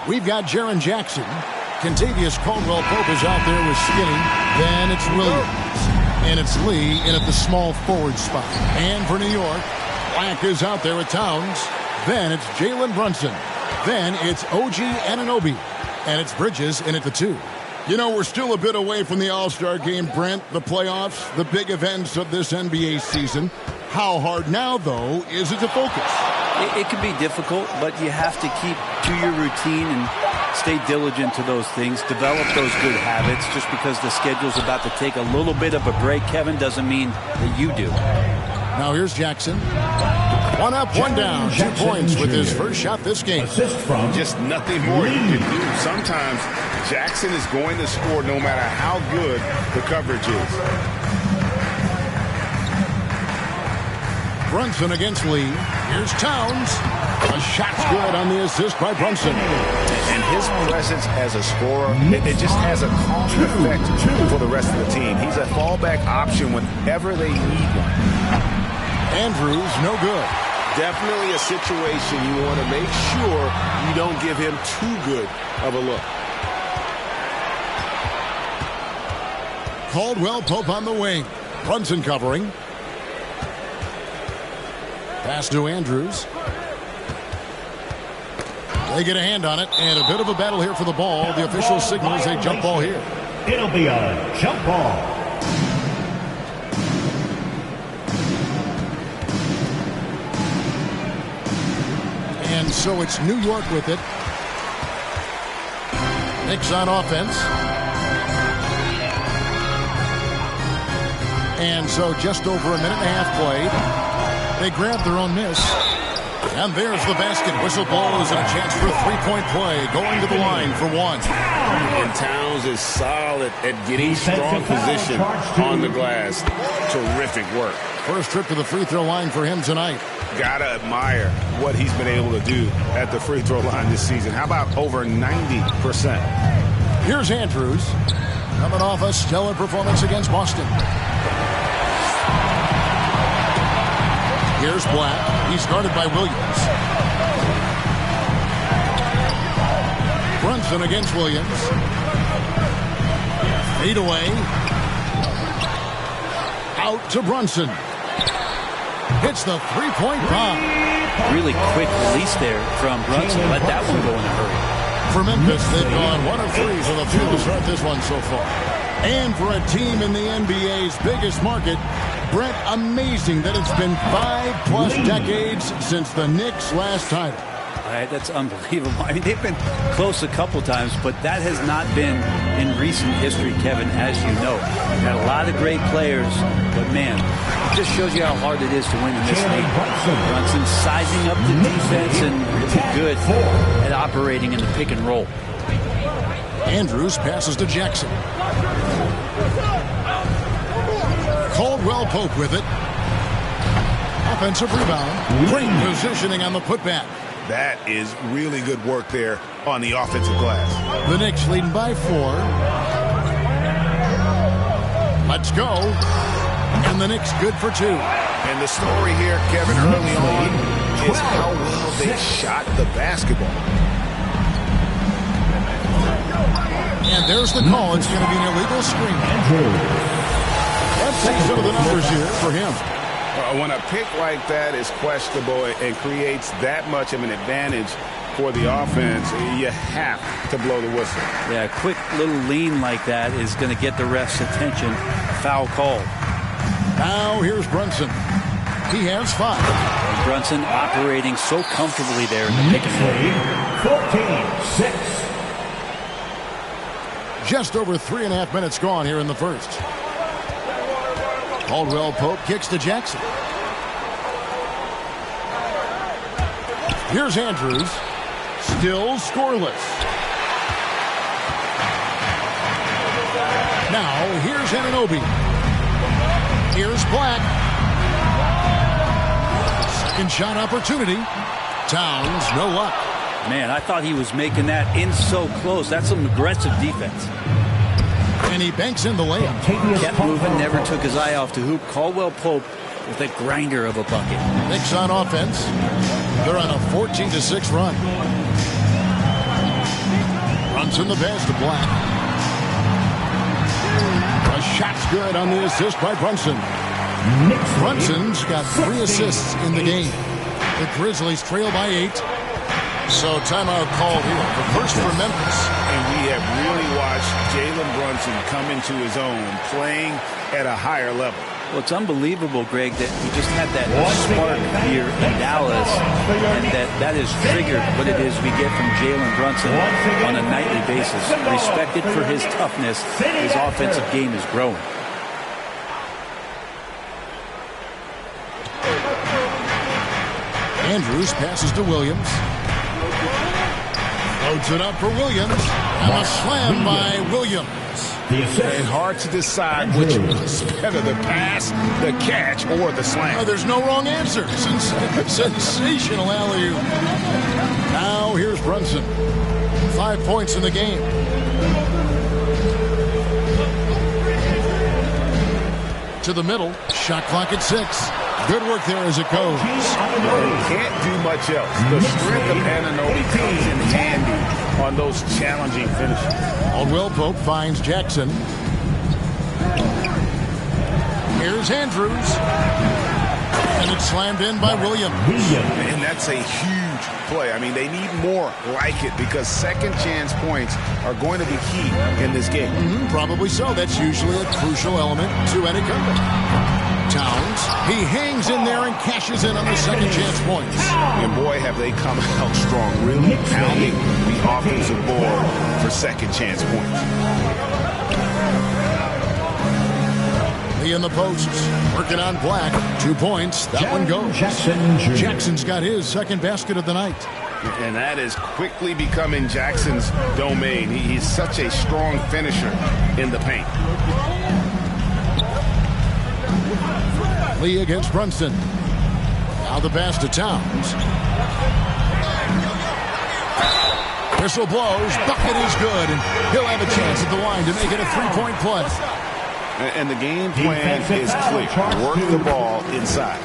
We've got Jaren Jackson. Contavious Caldwell-Pope is out there with Skinny. Then it's Williams. And it's Lee in at the small forward spot. And for New York, Black is out there with Towns. Then it's Jalen Brunson. Then it's OG Anunoby. And it's Bridges in at the 2. You know, we're still a bit away from the All-Star game, Brent, the playoffs, the big events of this NBA season. How hard now, though, is it to focus? It can be difficult, but you have to keep to your routine and stay diligent to those things. Develop those good habits. Just because the schedule's about to take a little bit of a break, Kevin, doesn't mean that you do. Now here's Jackson. One up, one down. 2 points with his first shot this game. Assist from just nothing more you can do. Sometimes Jackson is going to score no matter how good the coverage is. Brunson against Lee. Here's Towns. A shot's good on the assist by Brunson. And his presence as a scorer, it just has a calming effect for the rest of the team. He's a fallback option whenever they need one. Andrews, no good. Definitely a situation you want to make sure you don't give him too good of a look. Caldwell-Pope on the wing. Brunson covering. Pass to Andrews. They get a hand on it, and a bit of a battle here for the ball. The official signals a jump ball here. It'll be a jump ball. And so it's New York with it. Knicks on offense. And so just over a minute and a half played. They grab their own miss. And there's the basket. Whistle blows and a chance for a three-point play. Going to the line for one. And Towns is solid at getting strong position on the glass. Terrific work. First trip to the free throw line for him tonight. Gotta admire what he's been able to do at the free throw line this season. How about over 90%? Here's Andrews. Coming off a stellar performance against Boston. Here's Black. He's guarded by Williams. Brunson against Williams. Fade away. Out to Brunson. Hits the three-point bomb. Really quick release there from Brunson. Let that one go in a hurry. For Memphis, they've gone 1 of 3 from the field to start this one so far. And for a team in the NBA's biggest market, Brent, amazing that it's been 5+ decades since the Knicks' last title. All right, that's unbelievable. I mean, they've been close a couple times, but that has not been in recent history, Kevin, as you know. Got a lot of great players, but man, it just shows you how hard it is to win in this league. Brunson sizing up the defense and really good at operating in the pick and roll. Andrews passes to Jackson. Caldwell-Pope with it. Offensive rebound. Great positioning on the putback. That is really good work there on the offensive glass. The Knicks leading by 4. Let's go. And the Knicks good for 2. And the story here, Kevin, early on is how well they shot the basketball. And there's the call. It's going to be an illegal screen. Let's see some of the numbers here for him. When a pick like that is questionable and creates that much of an advantage for the offense, you have to blow the whistle. Yeah, a quick little lean like that is going to get the ref's attention. Foul call. Now here's Brunson. He has 5. And Brunson operating so comfortably there in the pick and roll. 14-6. Just over 3.5 minutes gone here in the first. Caldwell-Pope kicks to Jackson. Here's Andrews. Still scoreless. Now, here's Anunoby. Here's Black. Second shot opportunity. Towns, no luck. Man, I thought he was making that in so close. That's some aggressive defense. And he banks in the layup. Kept moving, never took his eye off the hoop. Caldwell-Pope with a grinder of a bucket. Knicks on offense. They're on a 14-6 run. Brunson the pass to Black. A shot's good on the assist by Brunson. Brunson's got 3 assists in the game. The Grizzlies trail by 8. So timeout called here. The first for Memphis. And we have really watched Jalen Brunson come into his own, playing at a higher level. Well, it's unbelievable, Greg, that he just had that spark here in Dallas, and that has triggered what it is we get from Jalen Brunson on a nightly basis. Respected for his toughness, his offensive game is growing. Andrews passes to Williams. Loads it up for Williams. And a slam by Williams. And hard to decide which was better, the pass, the catch, or the slam. There's no wrong answer. Sensational alley-oop. Now here's Brunson. 5 points in the game. To the middle. Shot clock at 6. Good work there as it goes. Can't do much else. The strength of Anunoby comes in handy on those challenging finishes. Caldwell Pope finds Jackson. Here's Andrews. And it's slammed in by Williams. And that's a huge play. I mean, they need more like it because second chance points are going to be key in this game. Probably so. That's usually a crucial element to any comeback. Towns, he hangs in there and cashes in on the second chance points. And boy, have they come out strong, really pounding the offensive board for second chance points. Lee in the posts, working on Black. 2 points, that one goes. Jackson's got his second basket of the night. And that is quickly becoming Jackson's domain. He's such a strong finisher in the paint. Lee against Brunson. Now the pass to Towns. Whistle blows. Bucket is good. And he'll have a chance at the line to make it a 3-point play. And the game plan is clear. Work the ball inside.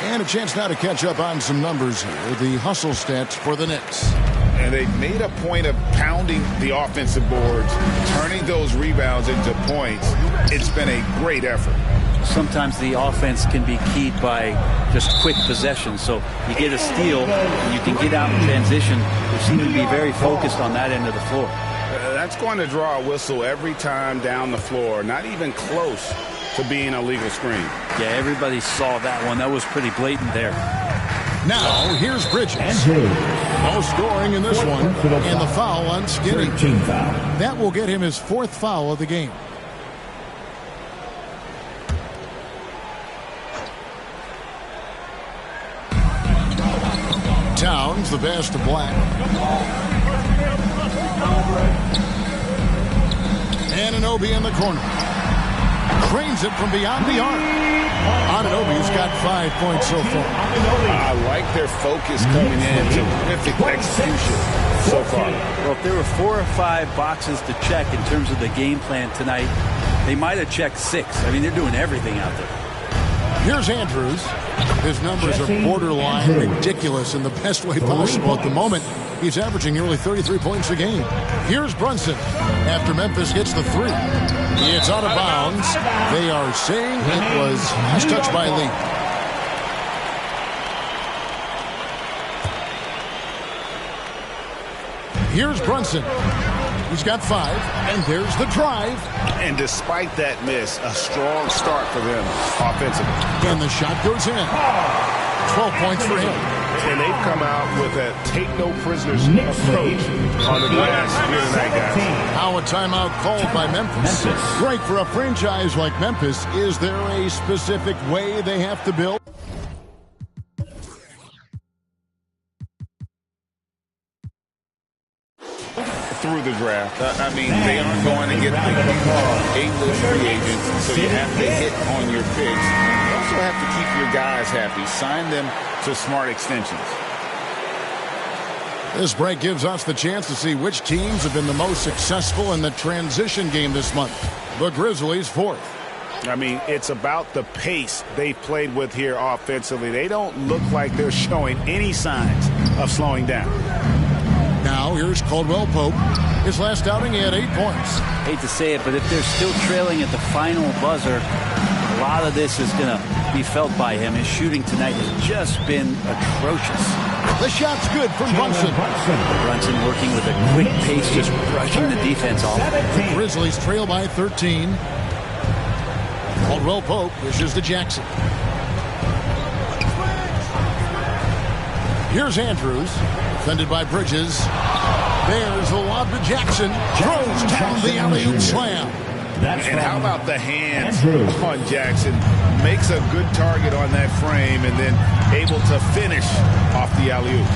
And a chance now to catch up on some numbers here. The hustle stats for the Knicks. And they've made a point of pounding the offensive boards, turning those rebounds into points. It's been a great effort. Sometimes the offense can be keyed by just quick possession. So you get a steal, and you can get out in transition. They seem to be very focused on that end of the floor. That's going to draw a whistle every time down the floor. Not even close to being a legal screen. Yeah, everybody saw that one. That was pretty blatant there. Now, here's Bridges. No scoring in this one. And the foul on Skinny. That will get him his 4th foul of the game. Towns, the pass to Black. Anunoby in the corner. Cranes it from beyond the arc. Anunoby's got 5 points so far. I like their focus coming in. Terrific execution so far. Well, if there were 4 or 5 boxes to check in terms of the game plan tonight, they might have checked 6. I mean, they're doing everything out there. Here's Andrews. His numbers are borderline ridiculous in the best way possible at the moment. He's averaging nearly 33 points a game. Here's Brunson after Memphis hits the 3. It's out of bounds. They are saying it was last touched by Lee. Here's Brunson. He's got 5, and there's the drive. And despite that miss, a strong start for them offensively. And the shot goes in. 12 points for him. And they've come out with a take-no-prisoners approach on the glass here tonight, guys. Now a timeout called by Memphis. Great for a franchise like Memphis. Is there a specific way they have to build? Through the draft. I mean, they aren't going to get the A-list free agents, so you have to hit on your picks. You also have to keep your guys happy. Sign them to smart extensions. This break gives us the chance to see which teams have been the most successful in the transition game this month. The Grizzlies 4th. I mean, it's about the pace they've played with here offensively. They don't look like they're showing any signs of slowing down. Now here's Caldwell Pope. His last outing, he had 8 points. Hate to say it, but if they're still trailing at the final buzzer, a lot of this is going to be felt by him. His shooting tonight has just been atrocious. The shot's good from Brunson. Brunson working with a quick pace, just brushing the defense off. The Grizzlies trail by 13. Caldwell Pope pushes to Jackson. Here's Andrews, defended by Bridges. There's the lob to Jackson. Throws down the alley-oop slam. And how about the hands on Jackson? Makes a good target on that frame and then able to finish off the alley-oop.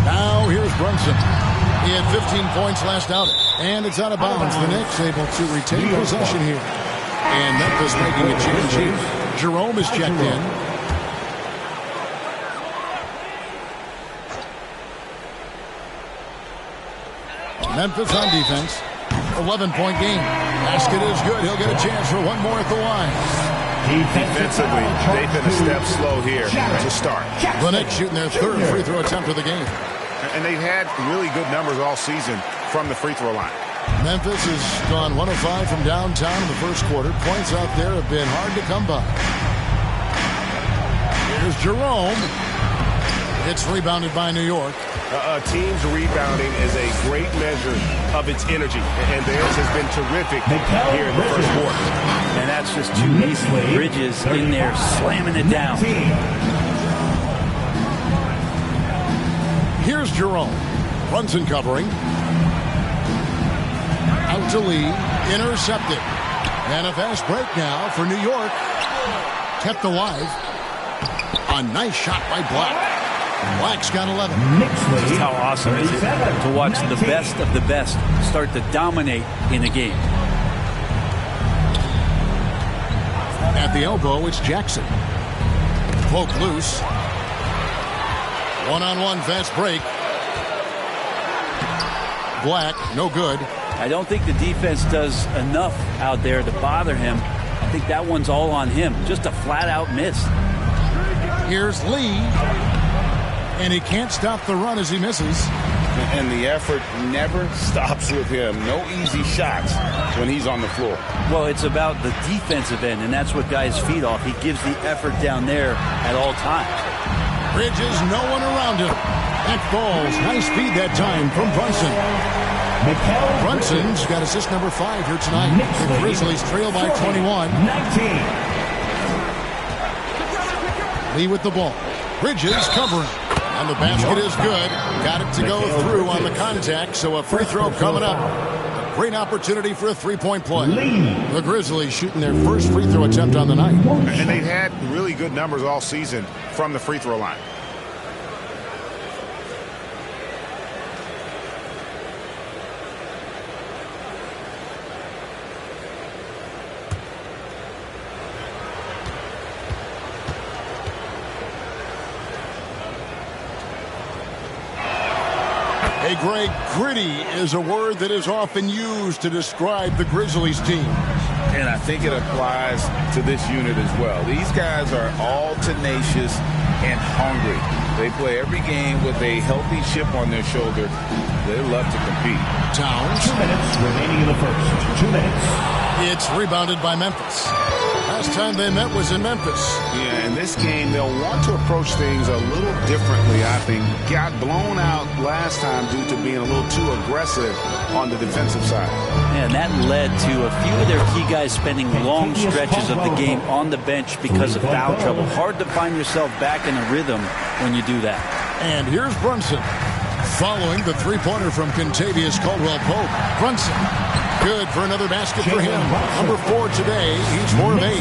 Now here's Brunson. He had 15 points last outing, and it's out of bounds. The Knicks able to retain possession here. And Memphis making a change here. Jerome is checked in. Memphis on defense. 11-point game. Basket is good. He'll get a chance for one more at the line. Defensively, they've been a step slow here to start. The Knicks shooting their third free throw attempt of the game. And they've had really good numbers all season from the free throw line. Memphis has gone 1 of 5 from downtown in the first quarter. Points out there have been hard to come by. Here's Jerome. It's rebounded by New York. A team's rebounding is a great measure of its energy, and theirs has been terrific here in the first quarter. And that's just too easy. Bridges in there slamming it down. Here's Jerome. Brunson covering. Out to Lee. Intercepted. And a fast break now for New York. Kept alive. A nice shot by Black. Black's got 11. Just how awesome is it to watch the best of the best start to dominate in a game. At the elbow, it's Jackson. Poke loose. One-on-one fast break. Black, no good. I don't think the defense does enough out there to bother him. I think that one's all on him. Just a flat-out miss. Here's Lee. And he can't stop the run as he misses. And the effort never stops with him. No easy shots when he's on the floor. Well, it's about the defensive end, and that's what guys feed off. He gives the effort down there at all times. Bridges, no one around him. That falls. Nice feed that time from Brunson. Brunson's got assist number 5 here tonight. The Grizzlies trail by 21. 19. Lee with the ball. Bridges covering. And the basket is good. Got it to go through on the contact, so a free throw coming up. A great opportunity for a three-point play. The Grizzlies shooting their first free throw attempt on the night. And they've had really good numbers all season from the free throw line. Hey, Greg, gritty is a word that is often used to describe the Grizzlies team. And I think it applies to this unit as well. These guys are all tenacious and hungry. They play every game with a healthy chip on their shoulder. They love to compete. Towns. 2 minutes remaining in the first. 2 minutes. It's rebounded by Memphis. Last time they met was in Memphis. Yeah, in this game, they'll want to approach things a little differently, I think. Got blown out last time due to being a little too aggressive on the defensive side. And that led to a few of their key guys spending long stretches of the game on the bench because of foul trouble. Hard to find yourself back in a rhythm when you do that. And here's Brunson. Following the three-pointer from Kentavious Caldwell-Pope. Brunson. Good for another basket for him. Number 4 today. He's 4 of 8.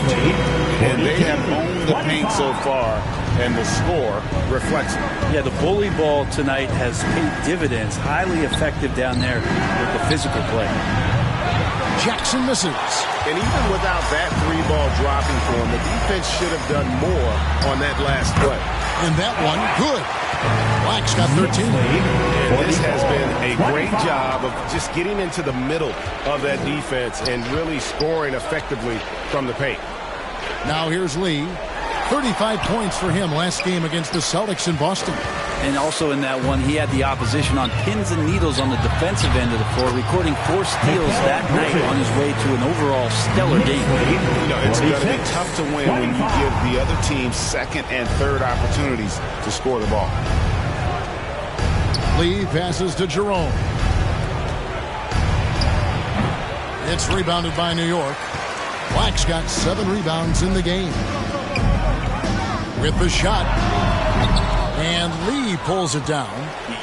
And they have owned the paint so far, and the score reflects it. Yeah, the bully ball tonight has paid dividends. Highly effective down there with the physical play. Jackson misses. And even without that 3-ball dropping for him, the defense should have done more on that last play. And that one, good. Black's got 13. And this has been a great job of just getting into the middle of that defense and really scoring effectively from the paint. Now here's Lee. 35 points for him last game against the Celtics in Boston. And also in that one, he had the opposition on pins and needles on the defensive end of the floor, recording 4 steals that night on his way to an overall stellar game. You know, it's going to be tough to win when you give the other team second and third opportunities to score the ball. Lee passes to Jerome. It's rebounded by New York. Black's got 7 rebounds in the game. With the shot. And Lee pulls it down.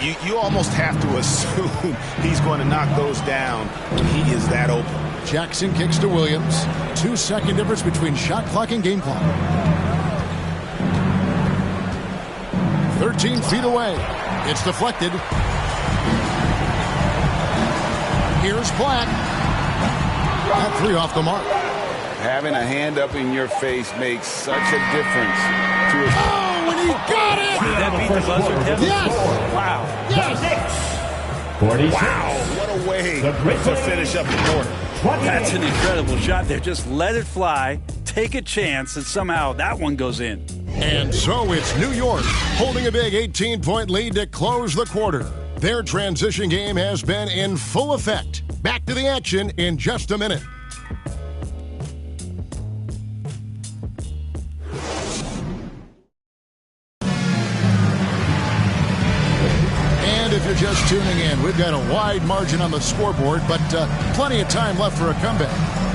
You almost have to assume he's going to knock those down when he is that open. Jackson kicks to Williams. 2-second difference between shot clock and game clock. 13 feet away. It's deflected. Here's Black. That 3 off the mark. Having a hand up in your face makes such a difference to a... Oh, and he got it! Did that beat the buzzer, Kevin? Yes! Wow. Yes! 46. Wow, what a way to finish up the quarter. That's an incredible shot there. Just let it fly, take a chance, and somehow that one goes in. And so it's New York holding a big 18-point lead to close the quarter. Their transition game has been in full effect. Back to the action in just a minute. If you're just tuning in, we've got a wide margin on the scoreboard, but plenty of time left for a comeback.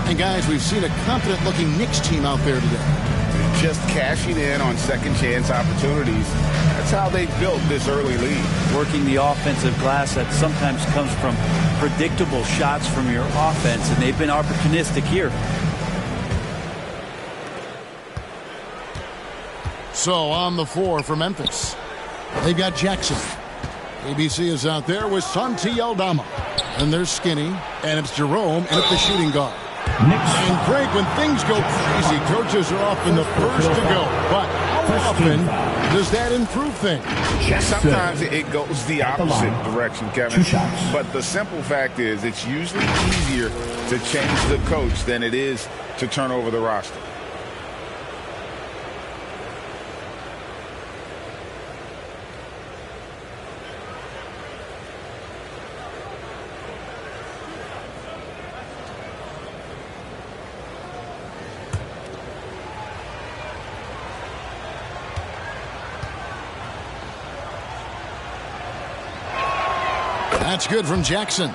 And guys, we've seen a confident-looking Knicks team out there today. Just cashing in on second-chance opportunities. That's how they built this early lead. Working the offensive glass that sometimes comes from predictable shots from your offense, and they've been opportunistic here. So on the floor for Memphis, they've got Jackson. ABC is out there with Santi Aldama. And they're Skinny, and it's Jerome, and it's the shooting guard. And Craig, when things go crazy, coaches are often the first to go. But how often does that improve things? Sometimes it goes the opposite direction, Kevin. But the simple fact is it's usually easier to change the coach than it is to turn over the roster. That's good from Jackson.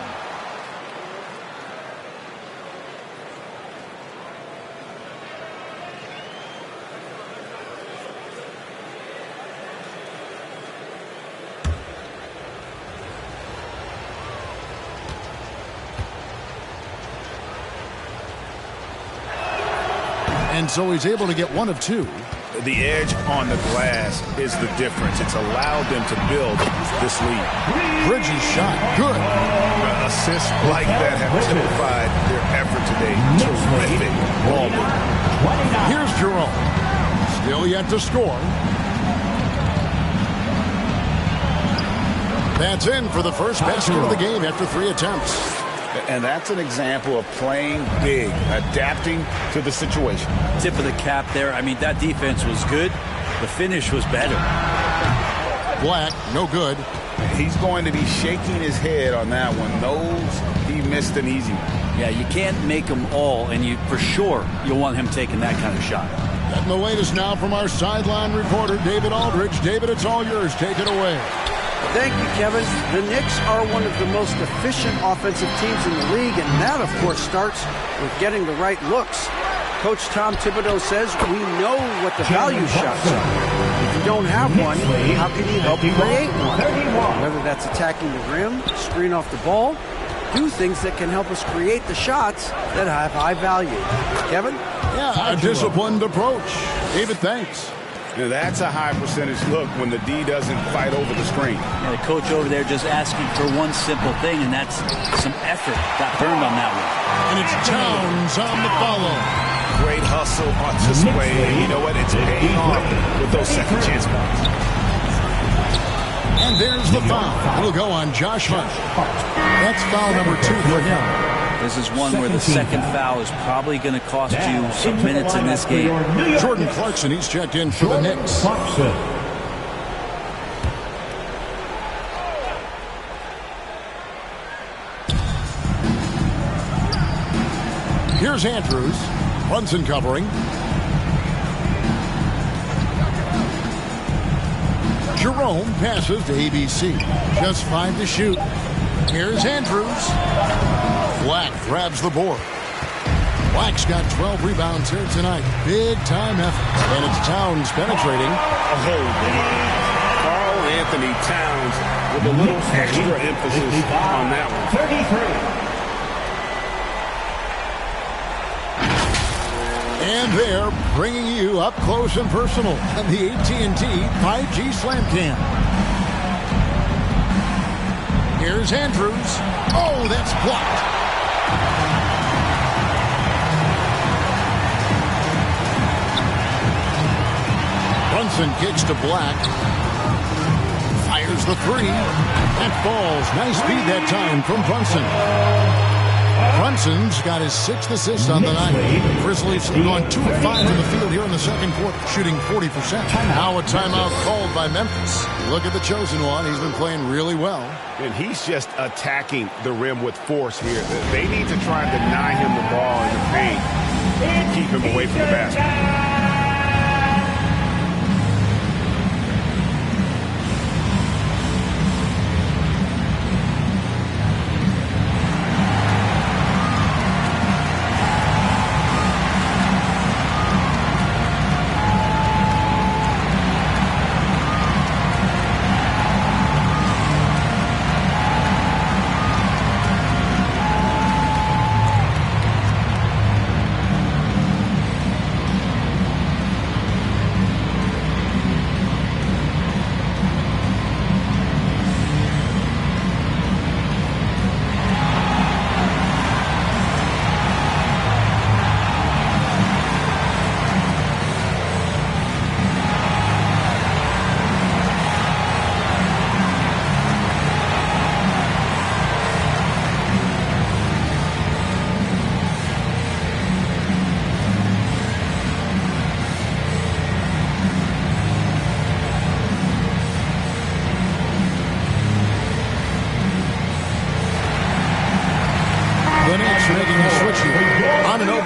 And so he's able to get 1 of 2. The edge on the glass is the difference. It's allowed them to build this lead. Bridges shot. Good. Assists like that have typified their effort today. Terrific ball movement. Here's Jerome. Still yet to score. That's in for the first basket of the game after 3 attempts. And that's an example of playing big, adapting to the situation. Tip of the cap there. I mean, that defense was good. The finish was better. Black, no good. He's going to be shaking his head on that one. Knows he missed an easy one. Yeah, you can't make them all, and for sure you'll want him taking that kind of shot. Getting the latest now from our sideline reporter, David Aldridge. David, it's all yours. Take it away. Thank you, Kevin. The Knicks are one of the most efficient offensive teams in the league, and that, of course, starts with getting the right looks. Coach Tom Thibodeau says we know what the value shots are. If you don't have one, how can you help create one? Whether that's attacking the rim, screen off the ball, do things that can help us create the shots that have high value. Kevin? Yeah, a disciplined approach. David, thanks. Now that's a high percentage look when the D doesn't fight over the screen. Yeah, the coach over there just asking for one simple thing, and that's some effort. Got burned on that one. And it's Towns on the follow. Great hustle on display. And you know what? It's paying off with those second chance balls. And there's the foul. It'll go on Josh Hart. That's foul number 2 for him. This is one where the second foul is probably going to cost you some minutes in this game. Jordan Clarkson, he's checked in for the Knicks. Here's Andrews. Brunson covering. Jerome passes to ABC. Just 5 to shoot. Here's Andrews. Black grabs the board. Black's got 12 rebounds here tonight. Big time effort. And it's Towns penetrating. Karl Anthony Towns with a little extra emphasis on that one. 33. And they're bringing you up close and personal on the AT&T 5G Slam Cam. Here's Andrews. Oh, that's blocked. Brunson kicks to Black. Fires the three. That falls. Nice speed that time from Brunson. Brunson's got his 6th assist on the night. Grizzlies have gone 2 of 5 in the field here in the second quarter, shooting 40%. Now a timeout called by Memphis. Look at the chosen one. He's been playing really well. And he's just attacking the rim with force here. They need to try and deny him the ball in the paint and keep him away from the basket.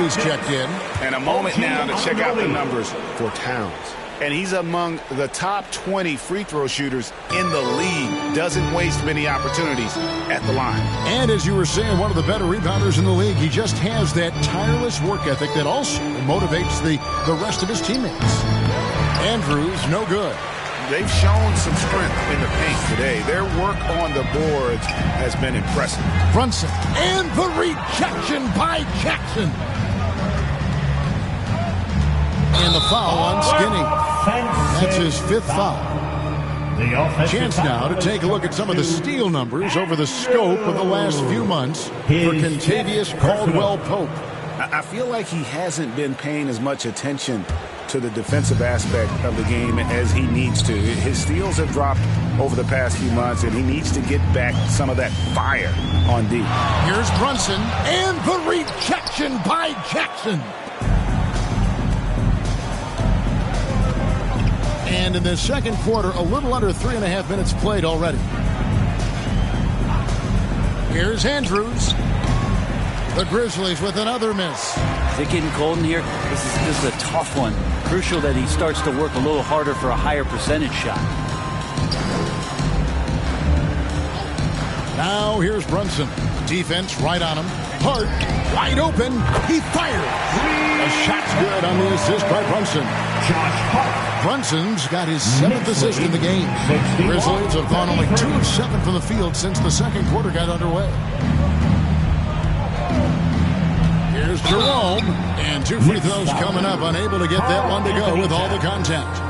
Checked in. And a moment now to check out the numbers for Towns. And he's among the top 20 free throw shooters in the league. Doesn't waste many opportunities at the line. And as you were saying, one of the better rebounders in the league. He just has that tireless work ethic that also motivates the rest of his teammates. Andrews, no good. They've shown some strength in the paint today. Their work on the boards has been impressive. Brunson and the rejection by Jackson. And the foul on Skinny. That's his 5th foul. Chance now to take a look at some of the steal numbers over the scope of the last few months for Kentavious Caldwell-Pope. I feel like he hasn't been paying as much attention to the defensive aspect of the game as he needs to. His steals have dropped over the past few months, and he needs to get back some of that fire on D. Here's Brunson and the rejection by Jackson. And in the second quarter, a little under 3.5 minutes played already. Here's Andrews. The Grizzlies with another miss. Is it getting cold in here? This is a tough one. Crucial that he starts to work a little harder for a higher percentage shot. Now here's Brunson. Defense right on him. Hart wide open. He fires. A shot's good on the assist by Brunson. Josh Hart. Brunson's got his 7th assist in the game. Grizzlies have gone only 2 of 7 from the field since the second quarter got underway. Here's Jerome. And 2 free throws coming up. Unable to get that one to go with all the contact.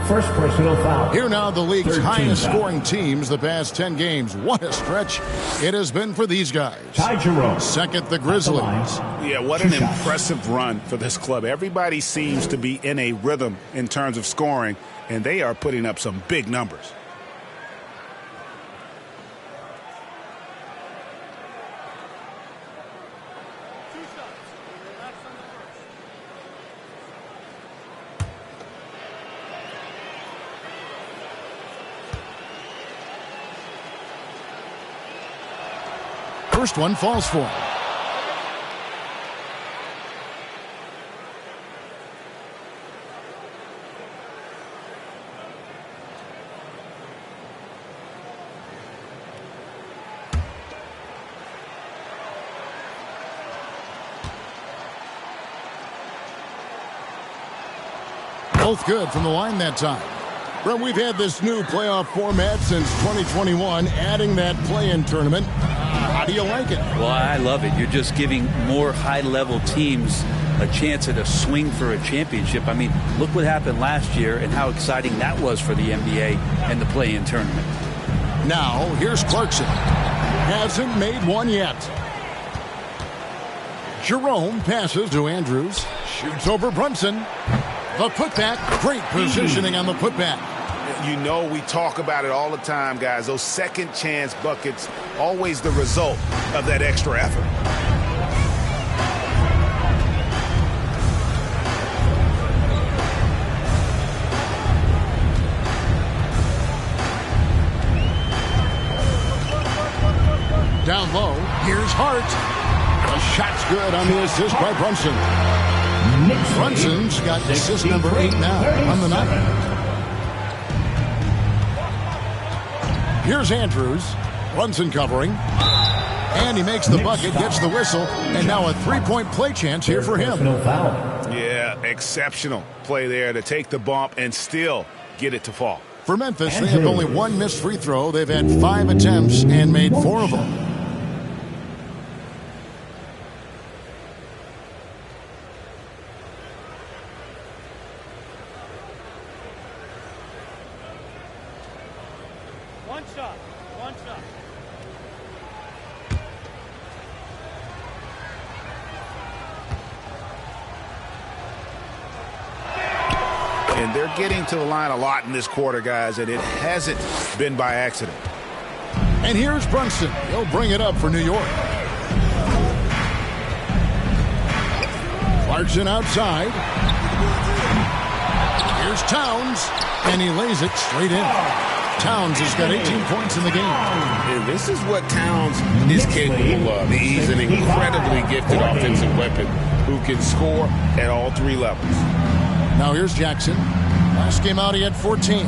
First personal foul. Here now the league's highest scoring teams the past 10 games. What a stretch it has been for these guys. Ty Jerome. Second, the Grizzlies. Yeah, what an impressive run for this club. Everybody seems to be in a rhythm in terms of scoring, and they are putting up some big numbers. first one falls for him. Both good from the line that time. Well, we've had this new playoff format since 2021, adding that play-in tournament. How do you like it? Well, I love it. You're just giving more high-level teams a chance at a swing for a championship. I mean, look what happened last year and how exciting that was for the NBA and the play-in tournament. Now, here's Clarkson. Hasn't made one yet. Jerome passes to Andrews. Shoots over Brunson. The putback. Great positioning on the putback. You know, we talk about it all the time, guys. Those second chance buckets, always the result of that extra effort. Down low, here's Hart. The shot's good on the assist by Brunson. Brunson's got assist number 8 now on the night. Here's Andrews. Brunson covering. And he makes the bucket, gets the whistle, and now a three-point play chance here for him. Yeah, exceptional play there to take the bump and still get it to fall. For Memphis, they have only one missed free throw. They've had 5 attempts and made 4 of them. One shot. And they're getting to the line a lot in this quarter, guys, and it hasn't been by accident. And here's Brunson. He'll bring it up for New York. Clarkson outside. Here's Towns, and he lays it straight in. Towns has got 18 points in the game. And this is what Towns is capable of. He's an incredibly gifted offensive weapon who can score at all 3 levels. Now here's Jackson. Last game out, he had 14.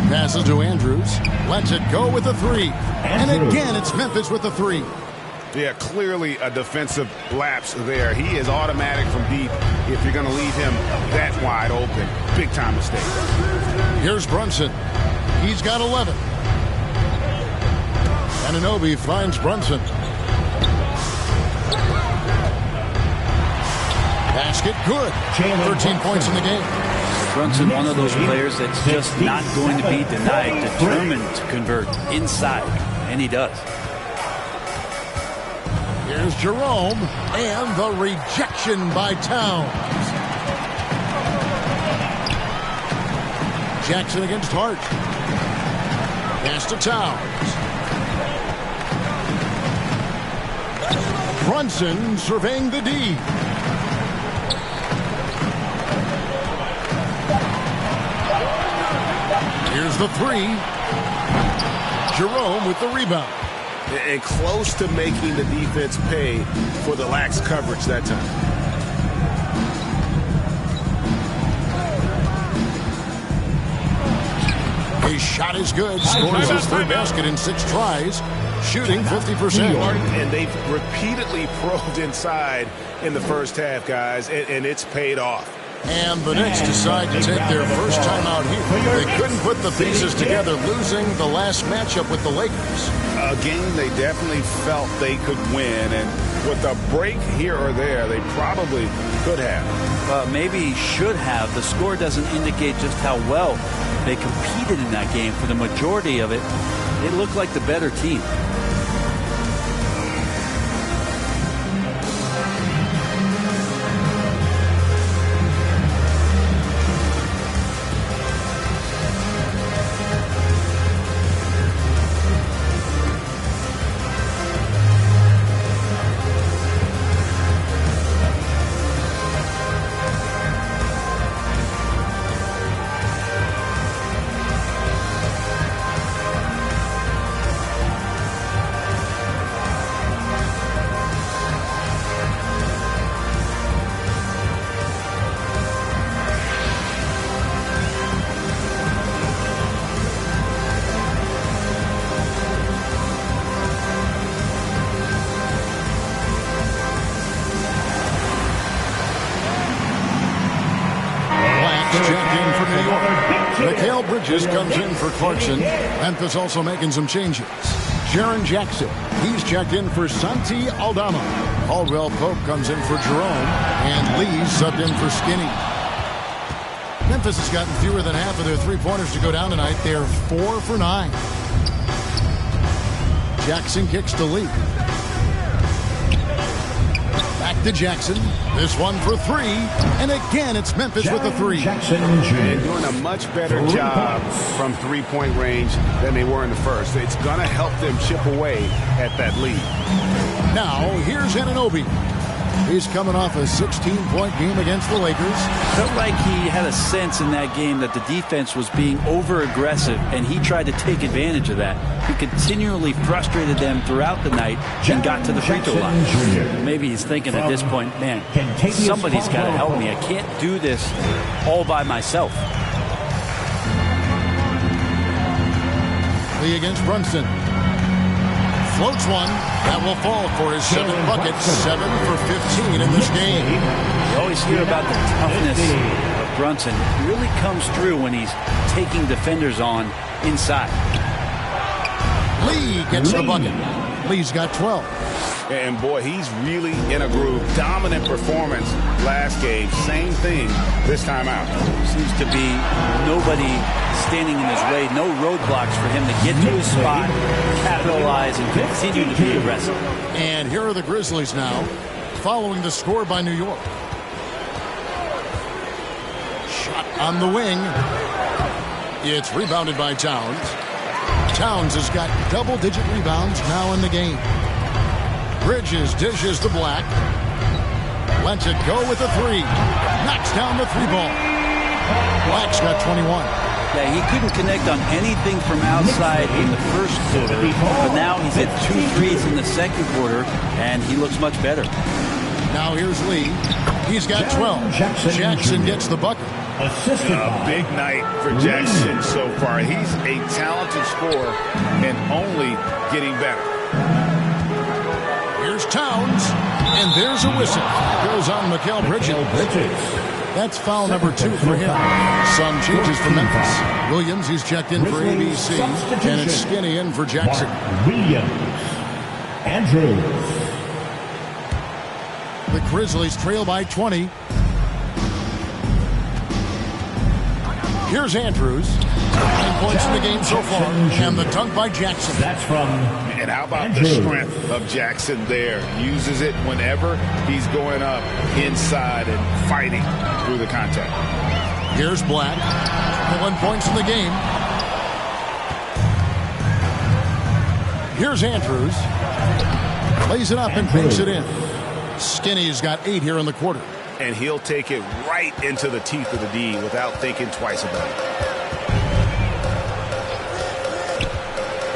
Passes to Andrews. Lets it go with a 3. And again, it's Memphis with a 3. Yeah, clearly a defensive lapse there. He is automatic from deep if you're going to leave him that wide open. Big time mistake. Here's Brunson. He's got 11. Anunoby finds Brunson. Basket good. 13 points in the game. Brunson, one of those players that's just not going to be denied, determined to convert inside, and he does. Here's Jerome, and the rejection by Towns. Jackson against Hart. Pass to Towns. Brunson surveying the D. Here's the 3. Jerome with the rebound. And close to making the defense pay for the lax coverage that time. His shot is good. Scores his 3rd basket in 6 tries. Shooting 50%. And they've repeatedly probed inside in the first half, guys, and it's paid off. And the Knicks decide to take their first time out here. They couldn't put the pieces together, losing the last matchup with the Lakers. A game they definitely felt they could win, and with a break here or there, they probably could have. Maybe should have. The score doesn't indicate just how well they competed in that game. For the majority of it, it looked like the better team. in for New York. Mikal Bridges comes in for Clarkson. Memphis also making some changes. Jaren Jackson, he's checked in for Santi Aldama. Caldwell Pope comes in for Jerome. And Lee subbed in for Skinny. Memphis has gotten fewer than half of their three-pointers to go down tonight. They're 4 for 9. Jackson kicks to Lee. Back to Jackson. This one for 3. And again, it's Memphis with the 3. Jackson They're doing a much better job from three-point range than they were in the first. It's going to help them chip away at that lead. Now, here's Anunoby. He's coming off a 16-point game against the Lakers. Felt like he had a sense in that game that the defense was being over-aggressive, and he tried to take advantage of that. He continually frustrated them throughout the night and got to the free throw line. Maybe he's thinking at this point, man, somebody's got to help me. I can't do this all by myself. Lee against Brunson. Floats one. That will fall for his 7th bucket. 7 for 15 in this game. You always hear about the toughness of Brunson. It really comes through when he's taking defenders on inside. Lee gets the bucket. Lee's got 12. And boy, he's really in a groove. Dominant performance last game. Same thing this time out. Seems to be nobody standing in his way. No roadblocks for him to get to his spot, capitalize, and continue to be aggressive. And here are the Grizzlies now, following the score by New York. Shot on the wing. It's rebounded by Towns. Towns has got double-digit rebounds now in the game. Bridges dishes to Black. Lets it go with a 3. Knocks down the 3-ball. Black's got 21. Yeah, he couldn't connect on anything from outside in the first quarter, but now he's hit 2 threes in the second quarter, and he looks much better. Now here's Lee. He's got 12. Jackson gets the bucket. A big night for Jackson so far. He's a talented scorer and only getting better. Here's Towns, and there's a whistle. Goes on Mikal Bridges. That's foul number 2 for him. Some changes for Memphis. Williams, he's checked in for ABC, and it's Skinny in for Jackson. Williams. Andrews. The Grizzlies trail by 20. Here's Andrews. 9 points in the game so far, and the dunk by Jackson. That's from And how about Andrews. the strength of Jackson there? Uses it whenever he's going up inside and fighting through the contact. Here's Black. 11 points in the game. Here's Andrews. Plays it up and banks it in. Skinny's got 8 here in the quarter. And he'll take it right into the teeth of the D without thinking twice about it.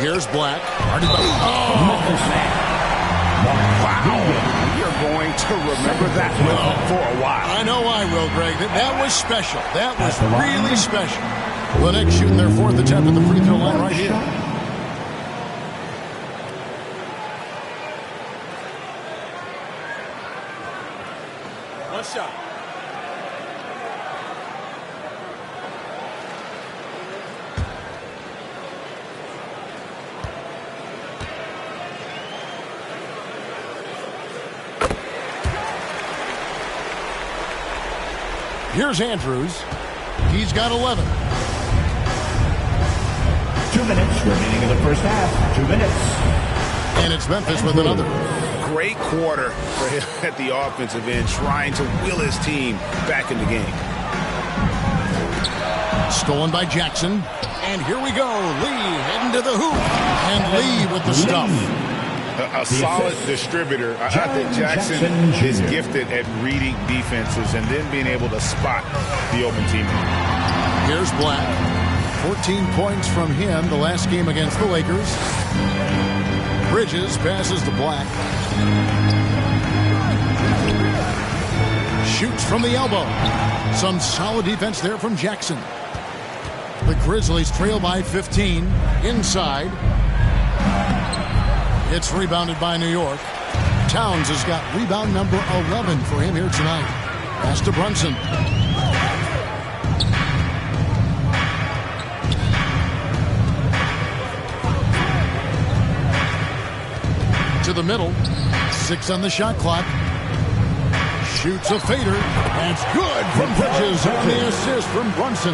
Here's Black. Wow. You're going to remember that one for a while. I know I will, Greg. That was special. That was really special. The Knicks shooting their 4th attempt at the free throw line right here. One shot. Here's Andrews. He's got 11. 2 minutes remaining in the first half. 2 minutes. And it's Memphis with another. Great quarter for him at the offensive end, trying to will his team back in the game. Stolen by Jackson. And here we go. Lee heading to the hoop. And Lee with the stuff. A solid distributor. I think Jackson is gifted at reading defenses and then being able to spot the open teammate. Here's Black. 14 points from him the last game against the Lakers. Bridges passes to Black. Shoots from the elbow. Some solid defense there from Jackson. The Grizzlies trail by 15. Inside. It's rebounded by New York. Towns has got rebound number 11 for him here tonight. Pass to Brunson. to the middle. 6 on the shot clock. Shoots a fader. That's good from Bridges. And the assist from Brunson.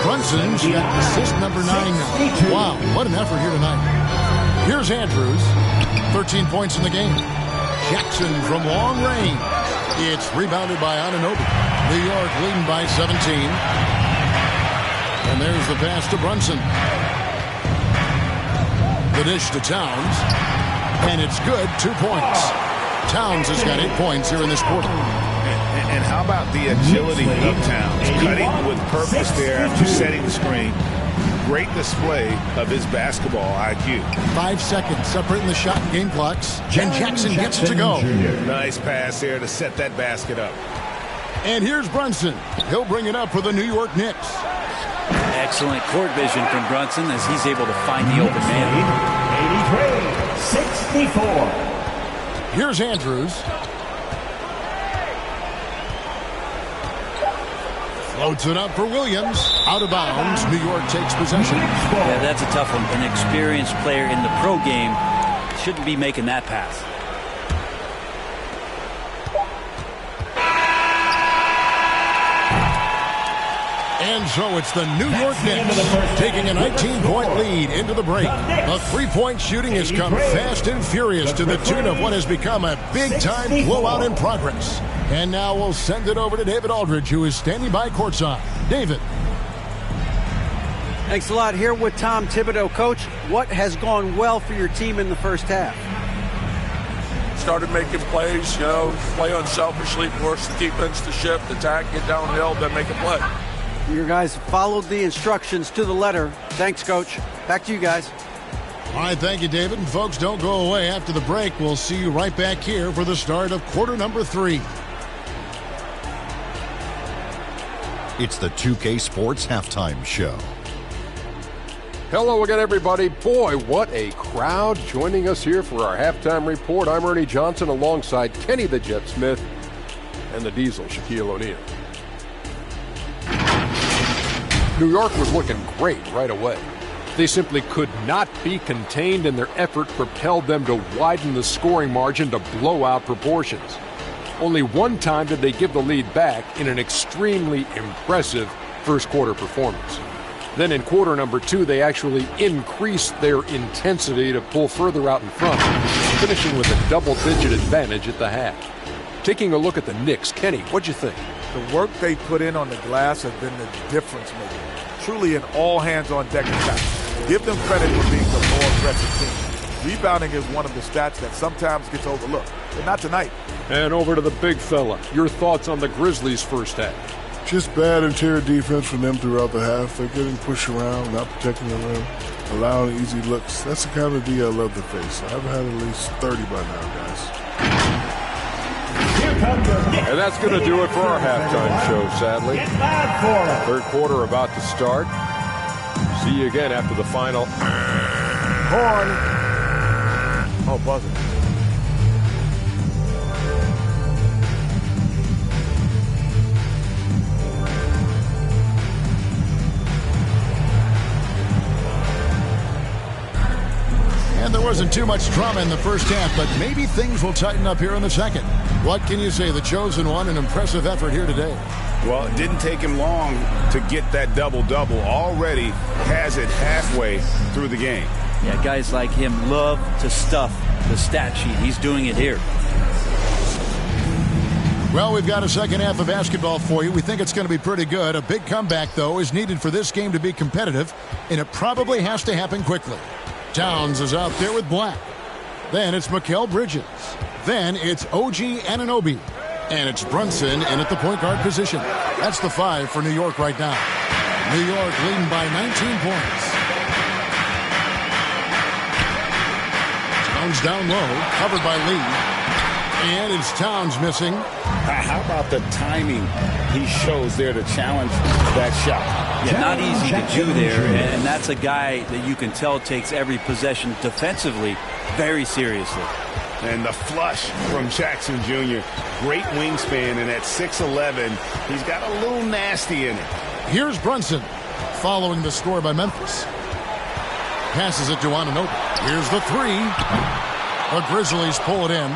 Brunson's got assist number 9 now. Wow, what an effort here tonight. Here's Andrews. 13 points in the game. Jackson from long range. It's rebounded by Anunoby. New York leading by 17. And there's the pass to Brunson. The dish to Towns. And it's good. 2 points. Towns has got 8 points here in this quarter. And how about the agility of Towns? Cutting with purpose there after setting the screen. Great display of his basketball IQ. 5 seconds separating the shot and game clocks. And Jackson gets it to go. Nice pass there to set that basket up. And here's Brunson. He'll bring it up for the New York Knicks. Excellent court vision from Brunson as he's able to find the open man. 83-64. Here's Andrews. Floats it up for Williams. Out of bounds. New York takes possession. Yeah, that's a tough one. An experienced player in the pro game shouldn't be making that pass. And so it's the New York Knicks taking a 19-point lead into the break. The three-point shooting has come fast and furious to the tune of what has become a big-time blowout in progress. And now we'll send it over to David Aldridge, who is standing by courtside. David. Thanks a lot. Here with Tom Thibodeau. Coach, what has gone well for your team in the first half? Started making plays, play unselfishly, force the defense to shift, attack, get downhill, then make a play. Your guys followed the instructions to the letter. Thanks, Coach. Back to you guys. All right, thank you, David. And folks, don't go away. After the break, we'll see you right back here for the start of quarter number 3. It's the 2K Sports Halftime Show. Hello again, everybody. Boy, what a crowd joining us here for our halftime report. I'm Ernie Johnson alongside Kenny the Jet Smith and the Diesel, Shaquille O'Neal. New York was looking great right away. They simply could not be contained, and their effort propelled them to widen the scoring margin to blowout proportions. Only one time did they give the lead back in an extremely impressive first quarter performance. Then in quarter number 2, they actually increased their intensity to pull further out in front, finishing with a double-digit advantage at the half. Taking a look at the Knicks, Kenny, what'd you think? The work they put in on the glass has been the difference maker. Truly an all-hands-on-deck attack. Give them credit for being the more aggressive team. Rebounding is one of the stats that sometimes gets overlooked, but not tonight. And over to the big fella. Your thoughts on the Grizzlies' first half? Just bad interior defense from them throughout the half. They're getting pushed around, not protecting the rim, allowing easy looks. That's the kind of D I love to face. I've had at least 30 by now, guys. And that's going to do it for our halftime show, sadly. Third quarter about to start. See you again after the final. Horn. Oh, buzzer. And there wasn't too much drama in the first half, but maybe things will tighten up here in the second. What can you say? The chosen one, an impressive effort here today. Well, it didn't take him long to get that double-double. Already has it halfway through the game. Yeah, guys like him love to stuff the stat sheet. He's doing it here. Well, we've got a second half of basketball for you. We think it's going to be pretty good. A big comeback, though, is needed for this game to be competitive, and it probably has to happen quickly. Towns is out there with Black. Then it's Mikal Bridges. Then it's OG Anunoby. And it's Brunson in at the point guard position. That's the 5 for New York right now. New York leading by 19 points. Towns down low, covered by Lee. And it's Towns missing. How about the timing he shows there to challenge that shot? Yeah, not easy to do there, and that's a guy that you can tell takes every possession defensively very seriously. And the flush from Jackson Jr. Great wingspan, and at 6'11", he's got a little nasty in it. Here's Brunson following the score by Memphis. Passes it to Anunoby. Here's the 3. The Grizzlies pull it in.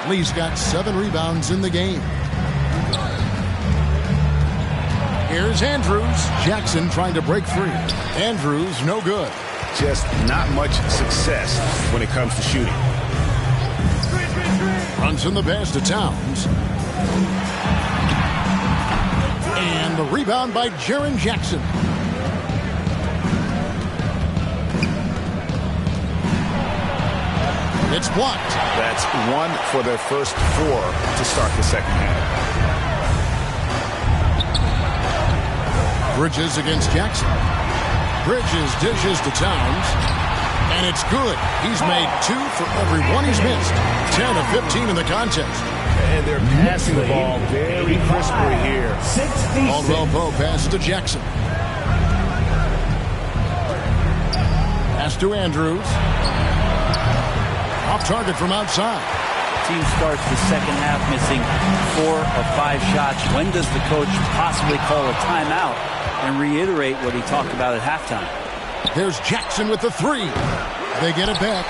Lee's got 7 rebounds in the game. Here's Andrews. Jackson trying to break free. Andrews, no good. Just not much success when it comes to shooting. Runs in the pass to Towns. And the rebound by Jaren Jackson. It's blocked. That's 1 for their first 4 to start the second half. Bridges against Jackson. Bridges dishes to Towns. And it's good. He's made 2 for every one he's missed. 10 of 15 in the contest. And they're passing the ball very crisply here. Caldwell Pope passes to Jackson. Pass to Andrews. Off target from outside. Team starts the second half missing 4 of 5 shots. When does the coach possibly call a timeout and reiterate what he talked about at halftime? There's Jackson with the 3. They get it back.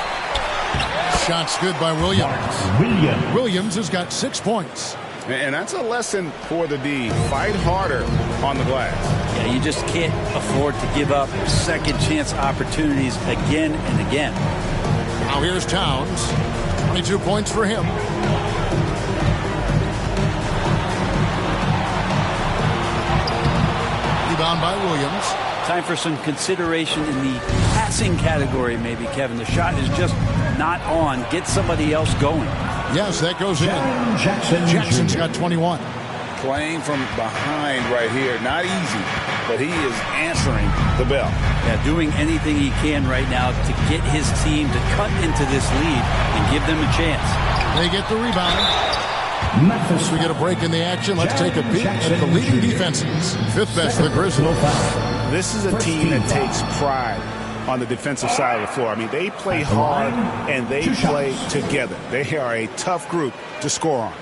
Shot's good by Williams. Williams has got 6 points. And that's a lesson for the D. Fight harder on the glass. Yeah, you just can't afford to give up second chance opportunities again and again. Now here's Towns. 22 points for him. Rebound by Williams. Time for some consideration in the passing category, maybe, Kevin. The shot is just not on. Get somebody else going. Yes, that goes in. Jackson's got 21. Playing from behind right here. Not easy, but he is answering the bell. Yeah, doing anything he can right now to get his team to cut into this lead and give them a chance. They get the rebound. As we get a break in the action, let's take a peek at the leading defenses. 5th best for the Grizzlies. This is a team that takes pride on the defensive side of the floor. I mean, they play hard and they play together. They are a tough group to score on.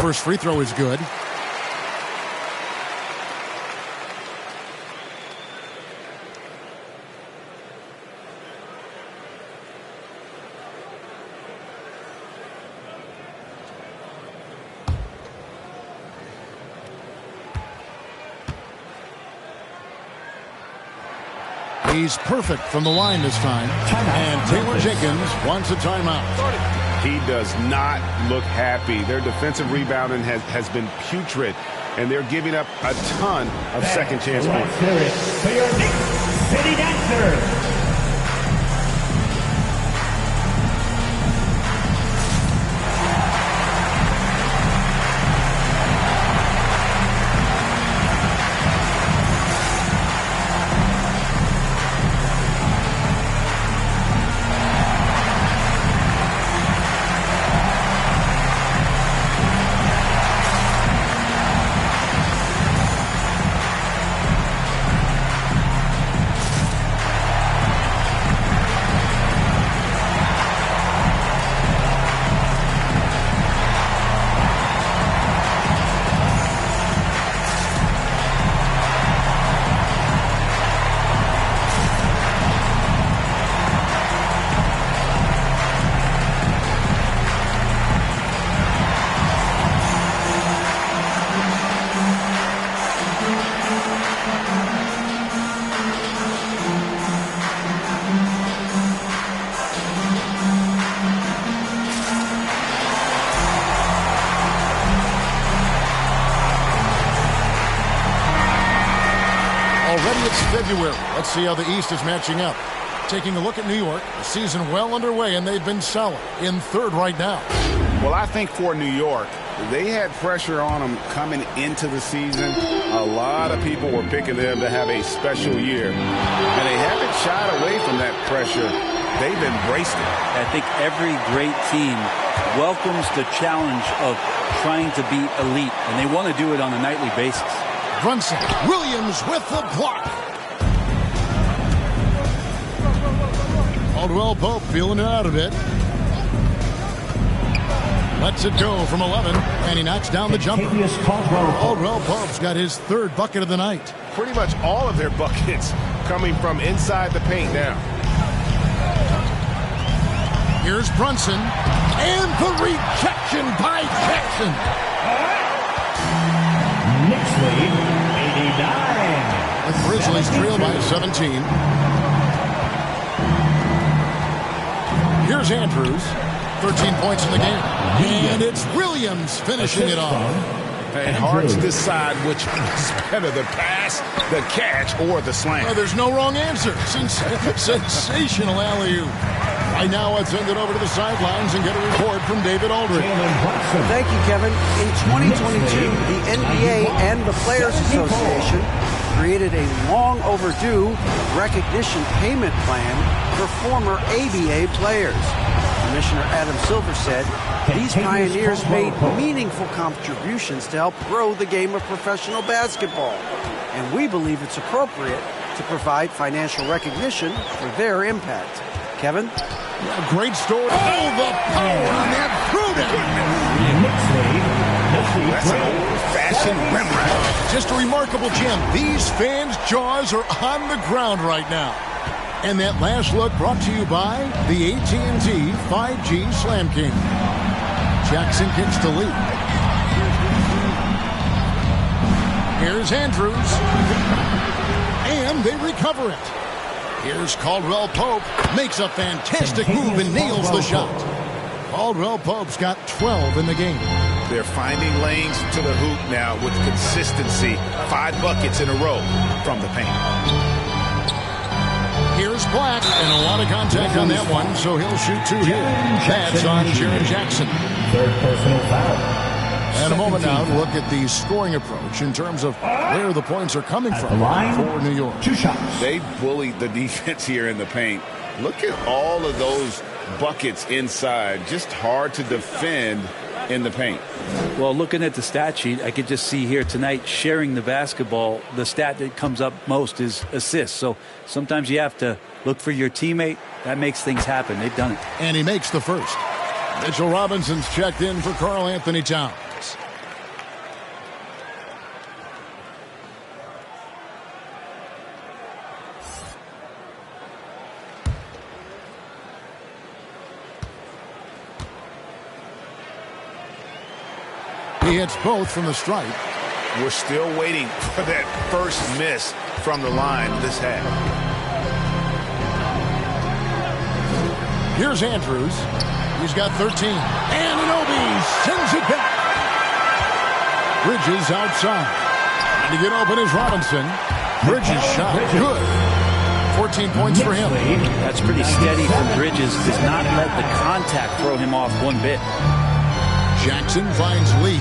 First free throw is good. He's perfect from the line this time. And Taylor Jenkins wants a timeout. He does not look happy. Their defensive rebounding has been putrid, and they're giving up a ton of second chance points. For your Knicks City Dancers. February. Let's see how the East is matching up. Taking a look at New York, the season well underway, and they've been solid in 3rd right now. Well, I think for New York, they had pressure on them coming into the season. A lot of people were picking them to have a special year, and they haven't shied away from that pressure. They've embraced it. I think every great team welcomes the challenge of trying to be elite, and they want to do it on a nightly basis. Brunson, Williams with the block. Caldwell Pope feeling it out a bit. Lets it go from 11, and he knocks down the jumper. Caldwell Pope's got his third bucket of the night. Pretty much all of their buckets coming from inside the paint now. Here's Brunson, and the rejection by Jackson. Knicks lead, 89. The Grizzlies trail by 17. Here's Andrews, 13 points in the game. And it's Williams finishing it off. And hard to decide which is better, the pass, the catch, or the slam. Well, there's no wrong answer. Sensational alley-oop. Right now, let's send it over to the sidelines and get a report from David Aldridge. Thank you, Kevin. In 2022, the NBA and the Players Association created a long overdue recognition payment plan for former ABA players. Commissioner Adam Silver said these pioneers made meaningful contributions to help grow the game of professional basketball. And we believe it's appropriate to provide financial recognition for their impact. Kevin? Yeah, great story. Oh, the power on that prudent. That's an old-fashioned rim wrap. Just a remarkable gem. These fans' jaws are on the ground right now. And that last look brought to you by the AT&T 5G Slam King. Jackson kicks to Lee. Here's Andrews. And they recover it. Here's Caldwell Pope. Makes a fantastic move and nails the shot. Caldwell Pope's got 12 in the game. They're finding lanes to the hoop now with consistency. 5 buckets in a row from the paint. Here's Black, and a lot of contact on that one, so he'll shoot 2 here. That's on Jaren Jackson. Third personal foul. And a moment now to look at the scoring approach in terms of where the points are coming from for New York. 2 shots. They bullied the defense here in the paint. Look at all of those buckets inside. Just hard to defend in the paint. Well, looking at the stat sheet, I could just see here tonight sharing the basketball. The stat that comes up most is assists. So sometimes you have to look for your teammate. That makes things happen. They've done it. And he makes the first. Mitchell Robinson's checked in for Karl Anthony Towns. He hits both from the stripe. We're still waiting for that first miss from the line this half. Here's Andrews. He's got 13. And Anunoby sends it back. Bridges outside. And to get open is Robinson. Bridges shot good. 14 points for him. That's pretty steady from Bridges. Does not let the contact throw him off one bit. Jackson finds Lee.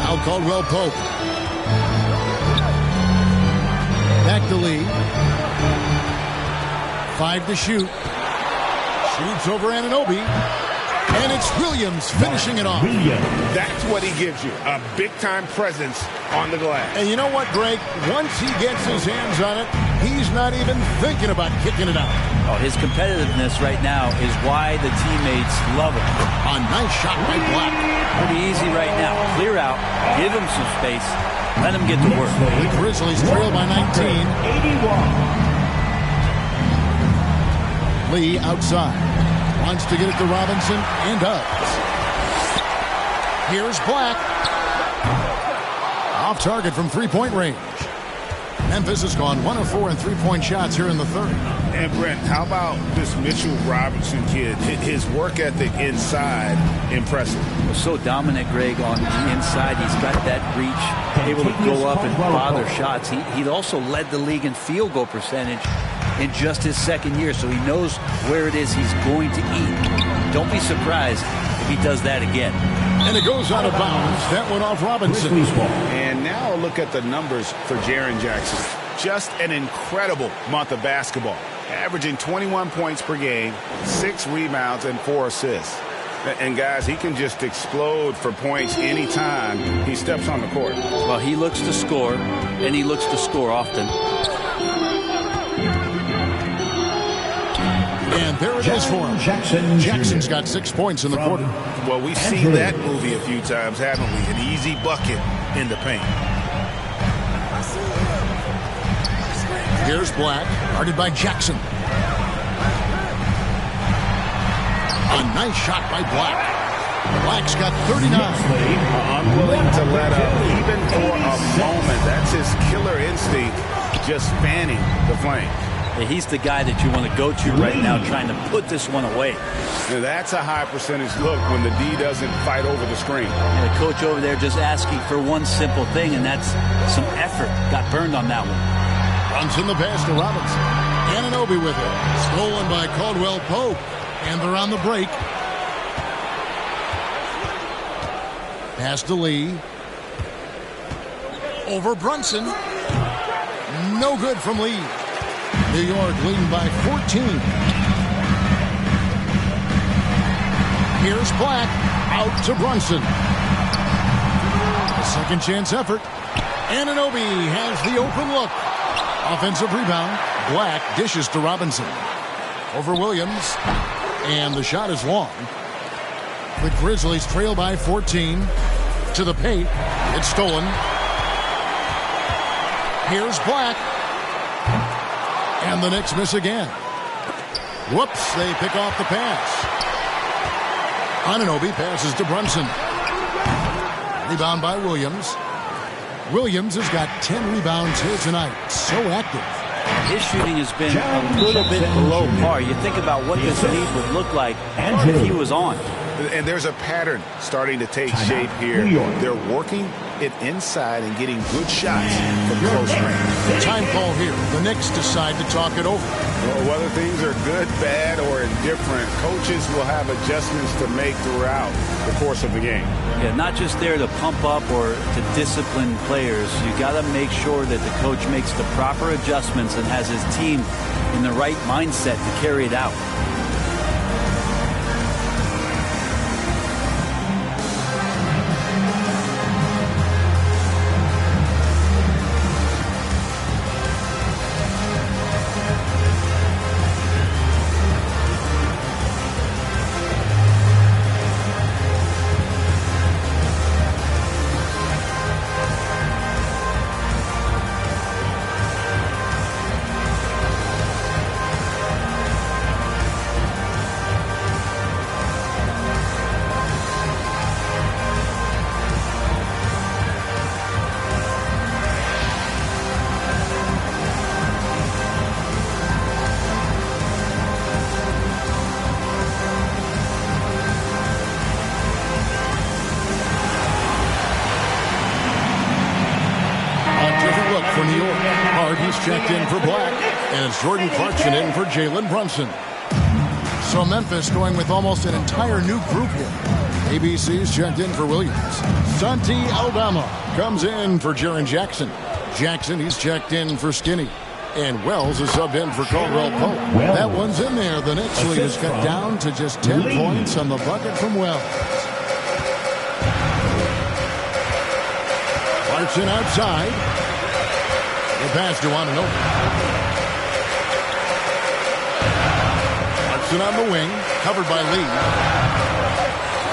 Now Caldwell Pope. Back to Lee. 5 to shoot. Shoots over Anunoby. And it's Williams finishing it off. That's what he gives you, a big-time presence on the glass. And you know what, Greg? Once he gets his hands on it, he's not even thinking about kicking it out. Oh, his competitiveness right now is why the teammates love him. A nice shot by Black. Pretty easy right now. Clear out, give him some space, let him get to work. The Grizzlies trail by 19. 81. Lee outside. Wants to get it to Robinson and does. Here's Black. Off target from three-point range. Memphis has gone 1 of 4 in three-point shots here in the third. And Brent, how about this Mitchell Robinson kid? His work ethic inside, impressive. So dominant, Greg, on the inside. He's got that reach, able to go up and bother shots. He also led the league in field goal percentage in just his second year, so he knows where it is he's going to eat. Don't be surprised if he does that again. And it goes out of bounds. That went off Robinson. And now look at the numbers for Jaren Jackson. Just an incredible month of basketball. Averaging 21 points per game, 6 rebounds, and 4 assists. And guys, he can just explode for points anytime he steps on the court. Well, he looks to score, and he looks to score often. And there it is for him. Jackson's got 6 points in the quarter. Well, we've seen that movie a few times, haven't we? An easy bucket in the paint. Here's Black, guarded by Jackson. A nice shot by Black. Black's got 39. Unwilling to let up, even for a moment. That's his killer instinct, just fanning the flame. He's the guy that you want to go to right now, trying to put this one away. Now that's a high percentage look when the D doesn't fight over the screen. And the coach over there just asking for one simple thing, and that's some effort. Got burned on that one. Runs in the pass to Robinson. Anunoby with it. Stolen by Caldwell Pope. And they're on the break. Pass to Lee. Over Brunson. No good from Lee. New York leading by 14. Here's Black. Out to Brunson. A second chance effort. Anunoby has the open look. Offensive rebound. Black dishes to Robinson. Over Williams. And the shot is long. The Grizzlies trail by 14. To the paint. It's stolen. Here's Black. And the Knicks miss again. Whoops, they pick off the pass. Anunoby passes to Brunson. Rebound by Williams. Williams has got 10 rebounds here tonight. So active. His shooting has been a little bit below par. You think about what this lead would look like if he was on. And there's a pattern starting to take shape here. They're working it inside and getting good shots from close range. Time call here. The Knicks decide to talk it over. Well, whether things are good, bad, or indifferent, coaches will have adjustments to make throughout the course of the game. Yeah, not just there to pump up or to discipline players. You got to make sure that the coach makes the proper adjustments and has his team in the right mindset to carry it out. For New York, Hardy's checked in for Black, and it's Jordan Clarkson in for Jalen Brunson. So Memphis going with almost an entire new group here. ABC's checked in for Williams. Santi Aldama comes in for Jaren Jackson. Jackson, he's checked in for Skinny. And Wells is subbed in for Caldwell Pope. That one's in there. The Knicks lead is cut down to just 10 points on the bucket from Wells. Clarkson outside. The pass to Anunoby. Clarkson on the wing, covered by Lee.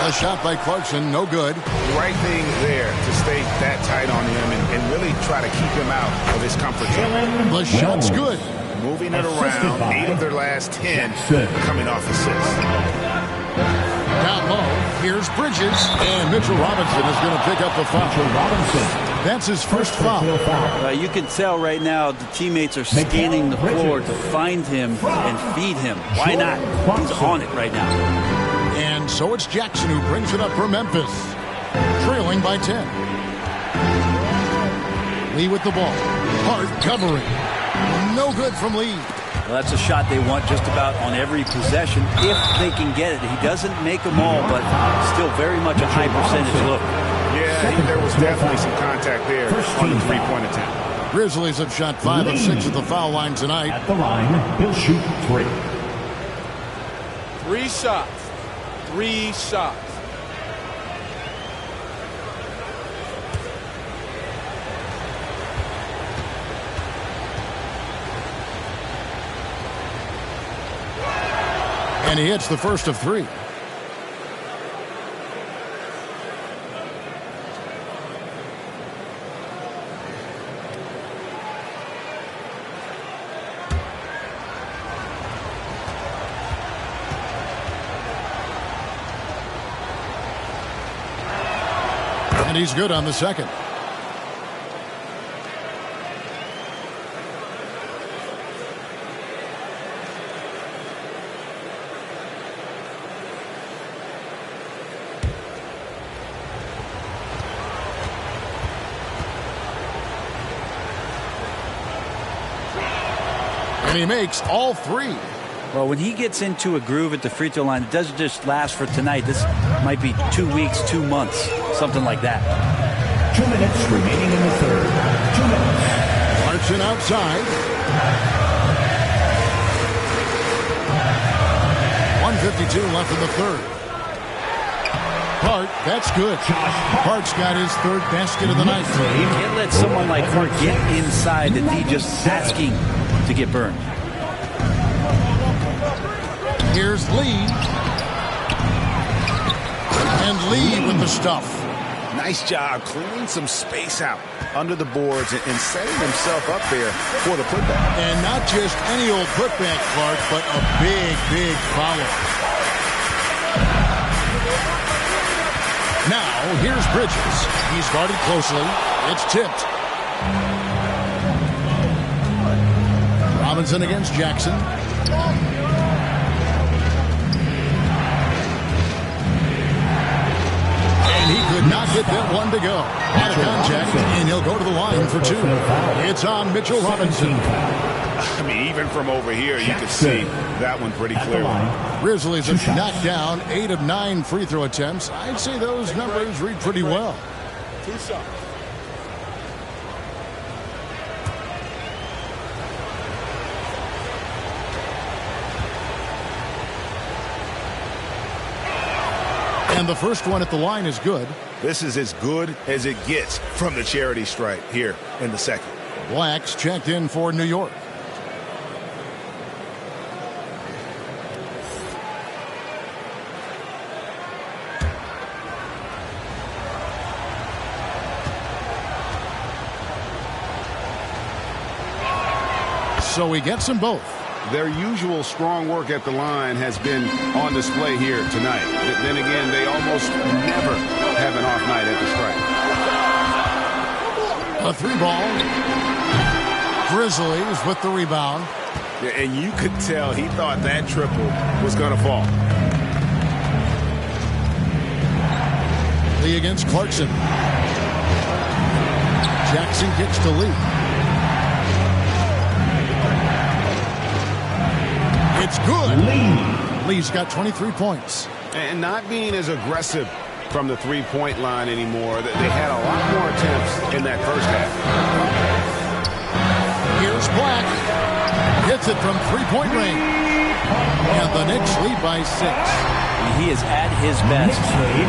A shot by Clarkson, no good. Right thing there to stay that tight on him and really try to keep him out of his comfort zone. The shot's good. Moving it around, 8 of their last 10 coming off assists. Down low, here's Bridges, and Mitchell Robinson is going to pick up the foul. That's his first foul. You can tell right now the teammates are scanning the floor to find him and feed him. Why not? He's on it right now. And so it's Jackson who brings it up for Memphis, trailing by 10. Lee with the ball. Hart covering. No good from Lee. Well, that's a shot they want just about on every possession if they can get it. He doesn't make them all, but still very much a high percentage look. Yeah, there was definitely some contact there on the three-point attempt. Grizzlies have shot 5 of 6 at the foul line tonight. At the line, he'll shoot 3. 3 shots. 3 shots. And he hits the first of 3. And he's good on the second. And he makes all 3. Well, when he gets into a groove at the free throw line, it doesn't just last for tonight. This might be 2 weeks, 2 months, something like that. 2 minutes remaining in the third. 2 minutes. Clarkson outside. 1:52 left in the third. Hart, that's good. Hart's got his 3rd basket of the night. You can't let someone like Hart get inside the D just asking to get burned. Here's Lee. And Lee with the stuff. Nice job clearing some space out under the boards and setting himself up there for the putback. And not just any old putback, Clark, but a big, big follow. Now, here's Bridges. He's guarded closely. It's tipped. Robinson against Jackson. And he could not get that one to go. Out of contact, and he'll go to the line for 2. It's on Mitchell Robinson. I mean, even from over here, you could see that one pretty clearly. Grizzlies have knocked down 8 of 9 free throw attempts. I'd say those numbers read pretty well. 2 shots. And the first one at the line is good. This is as good as it gets from the charity stripe here in the second. Black's checked in for New York. So he gets them both. Their usual strong work at the line has been on display here tonight. Then again, they almost never have an off night at the stripe. A 3-ball. Grizzlies with the rebound. Yeah, and you could tell he thought that triple was going to fall. Lee against Clarkson. Jackson gets to Lee. It's good. Lee's got 23 points. And not being as aggressive from the three-point line anymore. They had a lot more attempts in that first half. Here's Black. Hits it from three-point range. And the Knicks lead by 6. He is at his best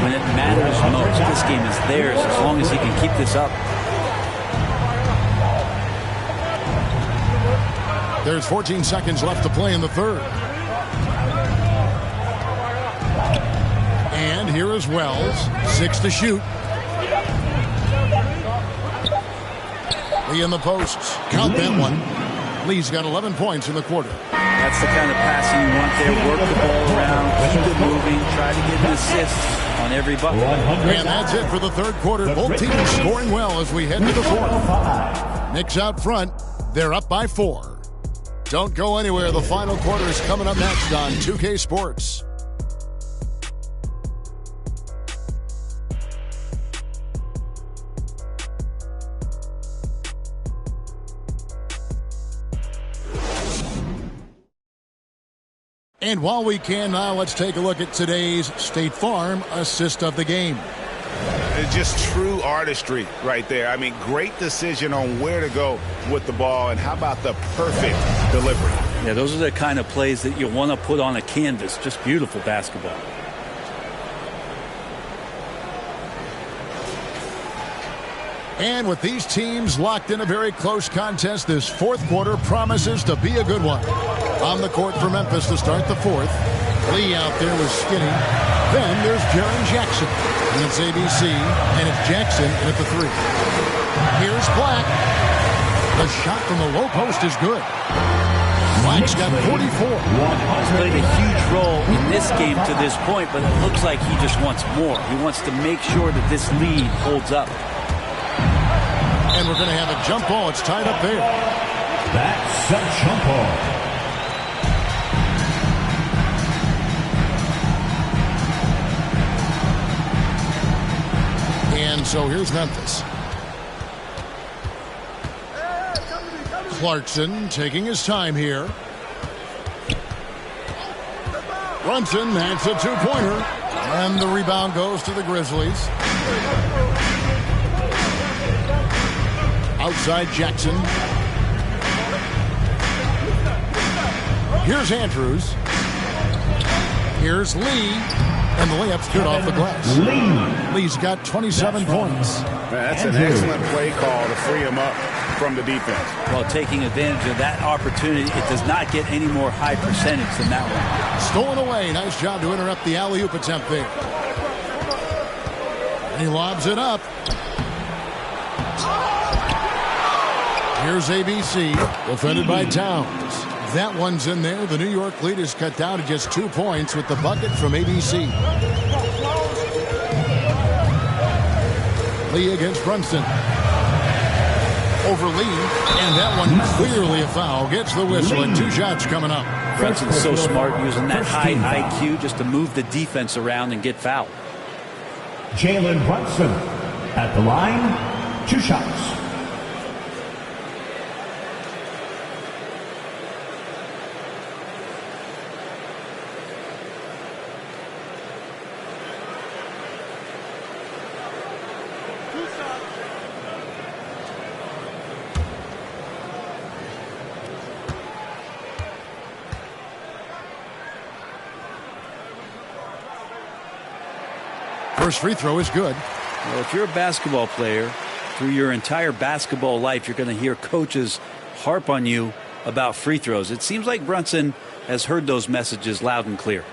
when it matters most. This game is theirs as long as he can keep this up. There's 14 seconds left to play in the third. And here is Wells. 6 to shoot. Lee in the posts. Count that one. Lee's got 11 points in the quarter. That's the kind of passing you want there. Work the ball around, keep it moving, try to get an assist on every bucket. And that's it for the third quarter. Both teams scoring well as we head to the fourth. Knicks out front. They're up by 4. Don't go anywhere. The final quarter is coming up next on 2K Sports. And while we can now, let's take a look at today's State Farm assist of the game. It's just true artistry right there. I mean, great decision on where to go with the ball, and how about the perfect delivery? Yeah, those are the kind of plays that you want to put on a canvas. Just beautiful basketball. And with these teams locked in a very close contest, this fourth quarter promises to be a good one. On the court for Memphis to start the fourth, Lee out there with Skinny. Then there's Jaren Jackson. And it's ABC, and it's Jackson in at the 3. Here's Black. The shot from the low post is good. Black's got 44. He's played a huge role in this game to this point, but it looks like he just wants more. He wants to make sure that this lead holds up. And we're going to have a jump ball. It's tied up there. That's a jump ball. And so here's Memphis. Clarkson taking his time here. Brunson, that's a two-pointer. And the rebound goes to the Grizzlies. Outside Jackson. Here's Andrews. Here's Lee. And the layup's good off the glass. Lee's got 27 points. That's an excellent play call to free him up from the defense. Well, taking advantage of that opportunity, it does not get any more high percentage than that one. Stolen away. Nice job to interrupt the alley-oop attempt there. And he lobs it up. Here's ABC, defended by Towns. That one's in there. The New York lead is cut down to just 2 points with the bucket from ABC. Lee against Brunson. Over Lee, and that one clearly a foul. Gets the whistle, and 2 shots coming up. Brunson's so smart using that high IQ just to move the defense around and get fouled. Jalen Brunson at the line, 2 shots. First free throw is good. Well, if you're a basketball player, through your entire basketball life, you're going to hear coaches harp on you about free throws. It seems like Brunson has heard those messages loud and clear.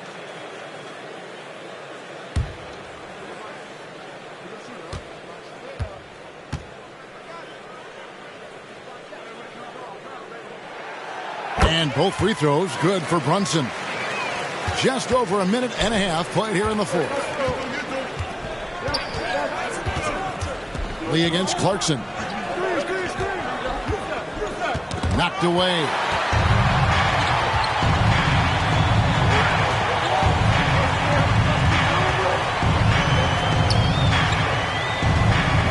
And both free throws good for Brunson. Just over a minute and a half played here in the fourth. Lee against Clarkson. Knocked away.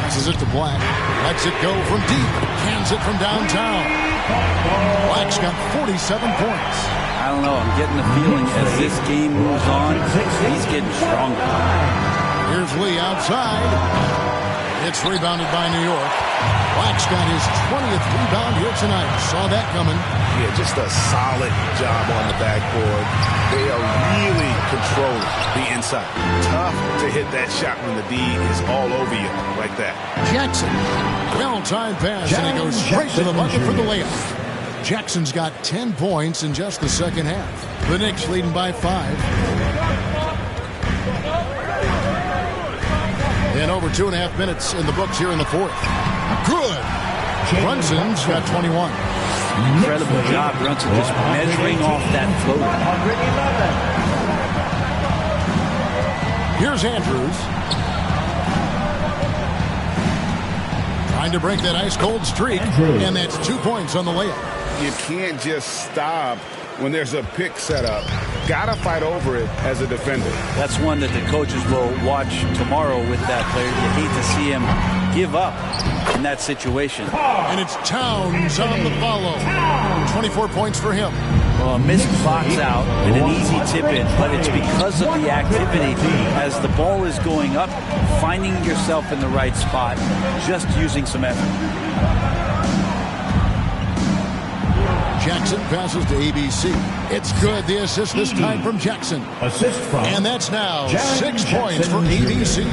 Passes it to Black. Lets it go from deep. Cans it from downtown. Black's got 47 points. I don't know. I'm getting the feeling as this game moves on, he's getting stronger. Here's Lee outside. It's rebounded by New York. Black's got his 20th rebound here tonight. Saw that coming. Yeah, just a solid job on the backboard. They are really controlling the inside. Tough to hit that shot when the D is all over you like that. Jackson. Well-timed pass, and he goes straight to the bucket for the layup. Jackson's got 10 points in just the second half. The Knicks leading by 5. And over 2.5 minutes in the books here in the fourth. Good. Brunson's got 21. Incredible job, Brunson, just measuring off that floater. Here's Andrews. Trying to break that ice-cold streak. And that's 2 points on the layup. You can't just stop when there's a pick set up. Gotta fight over it as a defender. That's one that the coaches will watch tomorrow with that player. You hate to see him give up in that situation. And it's Towns on the follow. 24 points for him. Well, a missed box out and an easy tip in, but it's because of the activity. As the ball is going up, finding yourself in the right spot, just using some effort. Jackson passes to ABC. It's good. The assist this time from Jackson. Assist from. And that's now 6 points for ABC.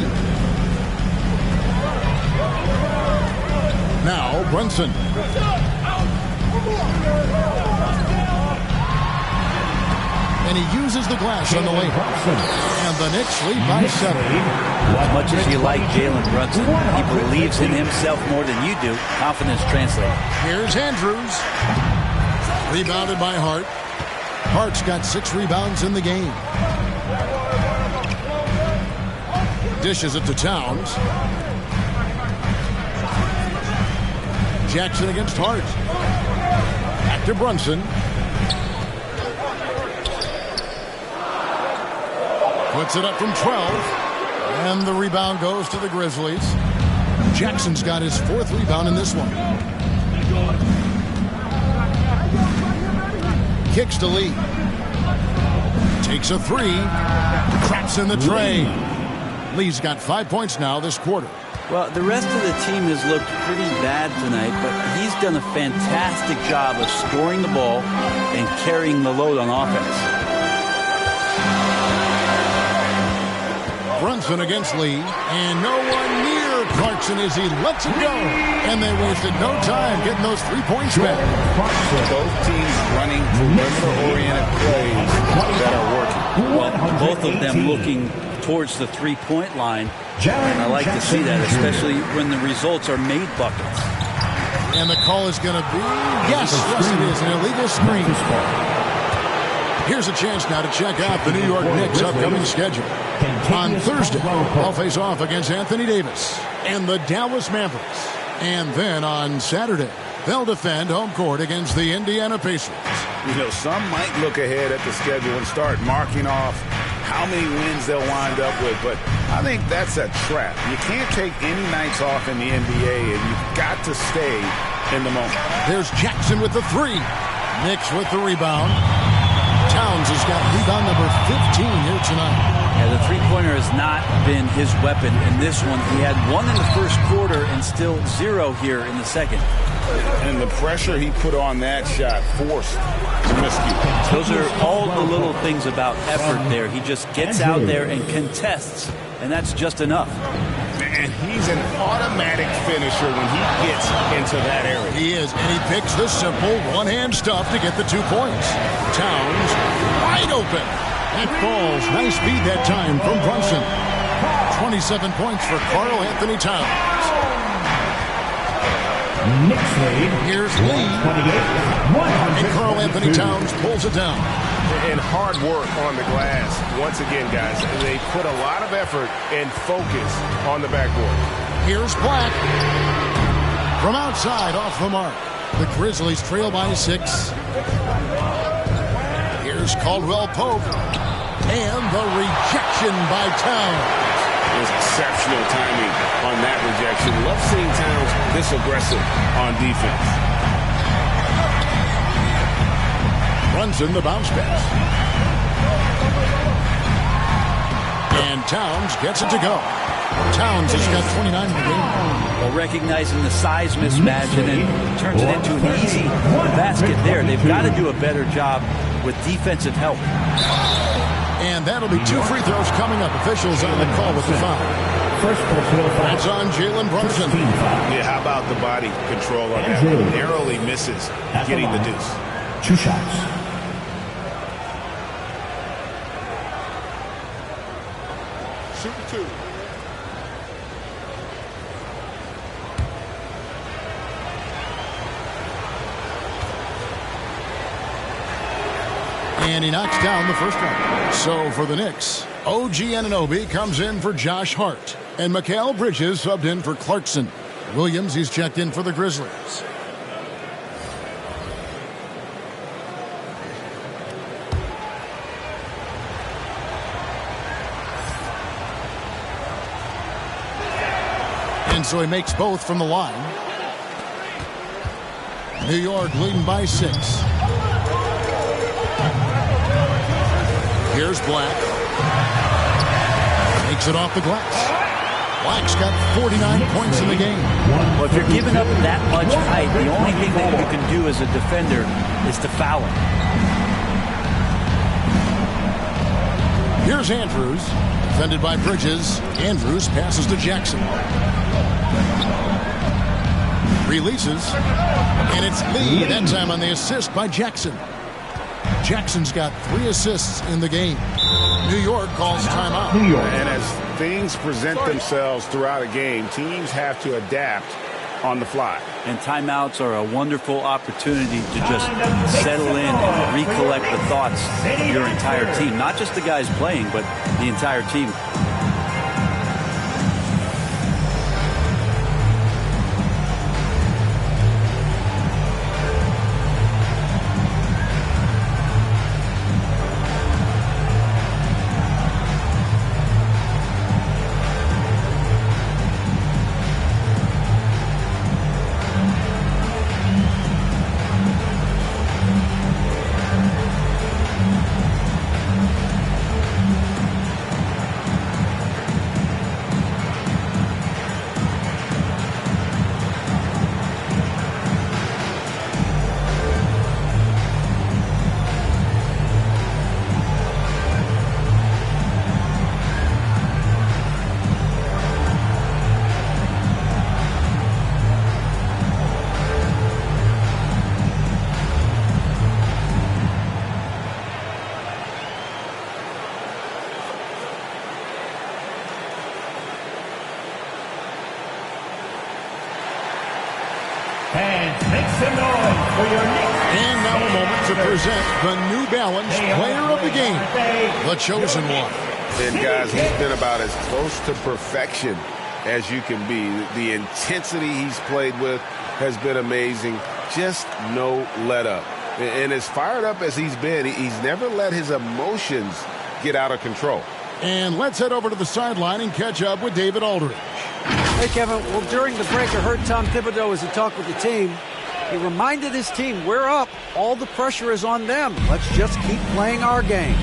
Now Brunson. And and he uses the glass on the way. And the Knicks lead by 7. As much as you like Jalen Brunson, he believes in himself more than you do. Confidence translates. Here's Andrews. Rebounded by Hart. Hart's got 6 rebounds in the game. Dishes it to Towns. Jackson against Hart. Back to Brunson. Puts it up from 12. And the rebound goes to the Grizzlies. Jackson's got his 4th rebound in this one. Kicks to Lee. Takes a 3. Craps in the tray. Lee's got 5 points now this quarter. Well, the rest of the team has looked pretty bad tonight, but he's done a fantastic job of scoring the ball and carrying the load on offense. Brunson against Lee, and no one near Clarkson as he lets it go. And they wasted no time getting those 3 points back. Both teams running perimeter-oriented plays that are working. Well, both of them looking towards the three-point line. I like to see that, especially when the results are made buckets. And the call is going to be, yes, it is, an illegal screen. Here's a chance now to check out the New York Knicks' upcoming schedule. On Thursday, they'll face off against Anthony Davis and the Dallas Mavericks. And then on Saturday, they'll defend home court against the Indiana Pacers. You know, some might look ahead at the schedule and start marking off how many wins they'll wind up with, but I think that's a trap. You can't take any nights off in the NBA, and you've got to stay in the moment. There's Jackson with the 3. Knicks with the rebound. Towns has got rebound number 15 here tonight. Yeah, the three-pointer has not been his weapon in this one. He had 1 in the first quarter and still 0 here in the second. And the pressure he put on that shot forced miscue. Those are all the little things about effort there. He just gets out there and contests, and that's just enough. And he's an automatic finisher when he gets into that area. He is, and he picks the simple one-hand stuff to get the 2 points. Towns wide open. That falls. Nice feed that time from Brunson. 27 points for Karl Anthony Towns. Here's Lee. And Karl Anthony Towns pulls it down. And hard work on the glass. Once again, guys, they put a lot of effort and focus on the backboard. Here's Black. From outside, off the mark. The Grizzlies trail by 6. Here's Caldwell Pope. And the rejection by Towns. It was exceptional timing on that rejection. Love seeing Towns this aggressive on defense. Brunson the bounce pass. And Towns gets it to go. Towns has got 29 in the game. Well, recognizing the size mismatch and then turns it into an easy basket there. They've got to do a better job with defensive help. And that'll be 2 free throws coming up. Officials on the call with the foul. That's on Jalen Brunson. Yeah, how about the body control on that? Narrowly misses getting the deuce. 2 shots. Super 2. And he knocks down the first one. So for the Knicks, OG Anunoby comes in for Josh Hart. And Mikal Bridges subbed in for Clarkson. Williams, he's checked in for the Grizzlies. And so he makes both from the line. New York leading by 6. Here's Black. Makes it off the glass. Black's got 49 points in the game. Well, if you're giving up that much height, the only thing that you can do as a defender is to foul him. Here's Andrews. Defended by Bridges. Andrews passes to Jackson. Releases. And it's Lee, that time on the assist by Jackson. Jackson's got 3 assists in the game. New York calls timeout. And as things present themselves throughout a game, teams have to adapt on the fly. And timeouts are a wonderful opportunity to just settle in and recollect the thoughts of your entire team. Not just the guys playing, but the entire team. And now a moment to present the New Balance Player of the Game, the chosen one. And guys, he's been about as close to perfection as you can be. The intensity he's played with has been amazing. Just no let up. And as fired up as he's been, he's never let his emotions get out of control. And let's head over to the sideline and catch up with David Aldridge. Hey, Kevin. Well, during the break, I heard Tom Thibodeau as he talked with the team. He reminded his team, we're up. All the pressure is on them. Let's just keep playing our game.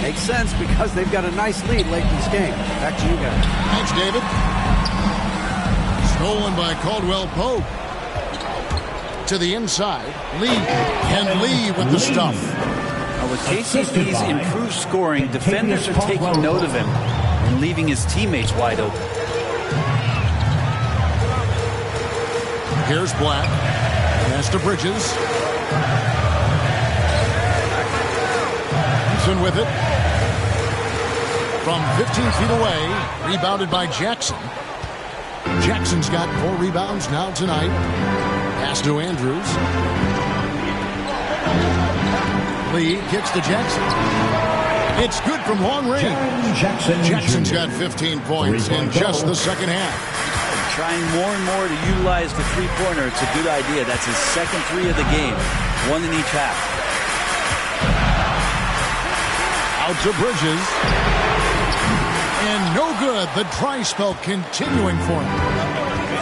Makes sense because they've got a nice lead late in this game. Back to you guys. Thanks, David. Stolen by Caldwell Pope. To the inside. Lee. And Lee with the stuff. Now with KCP's improved scoring, defenders are taking note of him and leaving his teammates wide open. Here's Black. Pass to Bridges. Thompson with it. From 15 feet away. Rebounded by Jackson. Jackson's got 4 rebounds now tonight. Pass to Andrews. Lee kicks to Jackson. It's good from long range. Jackson's got 15 points in just the second half. Trying more and more to utilize the three-pointer. It's a good idea. That's his second 3 of the game. 1 in each half. Out to Bridges. And no good. The dry spell continuing for him.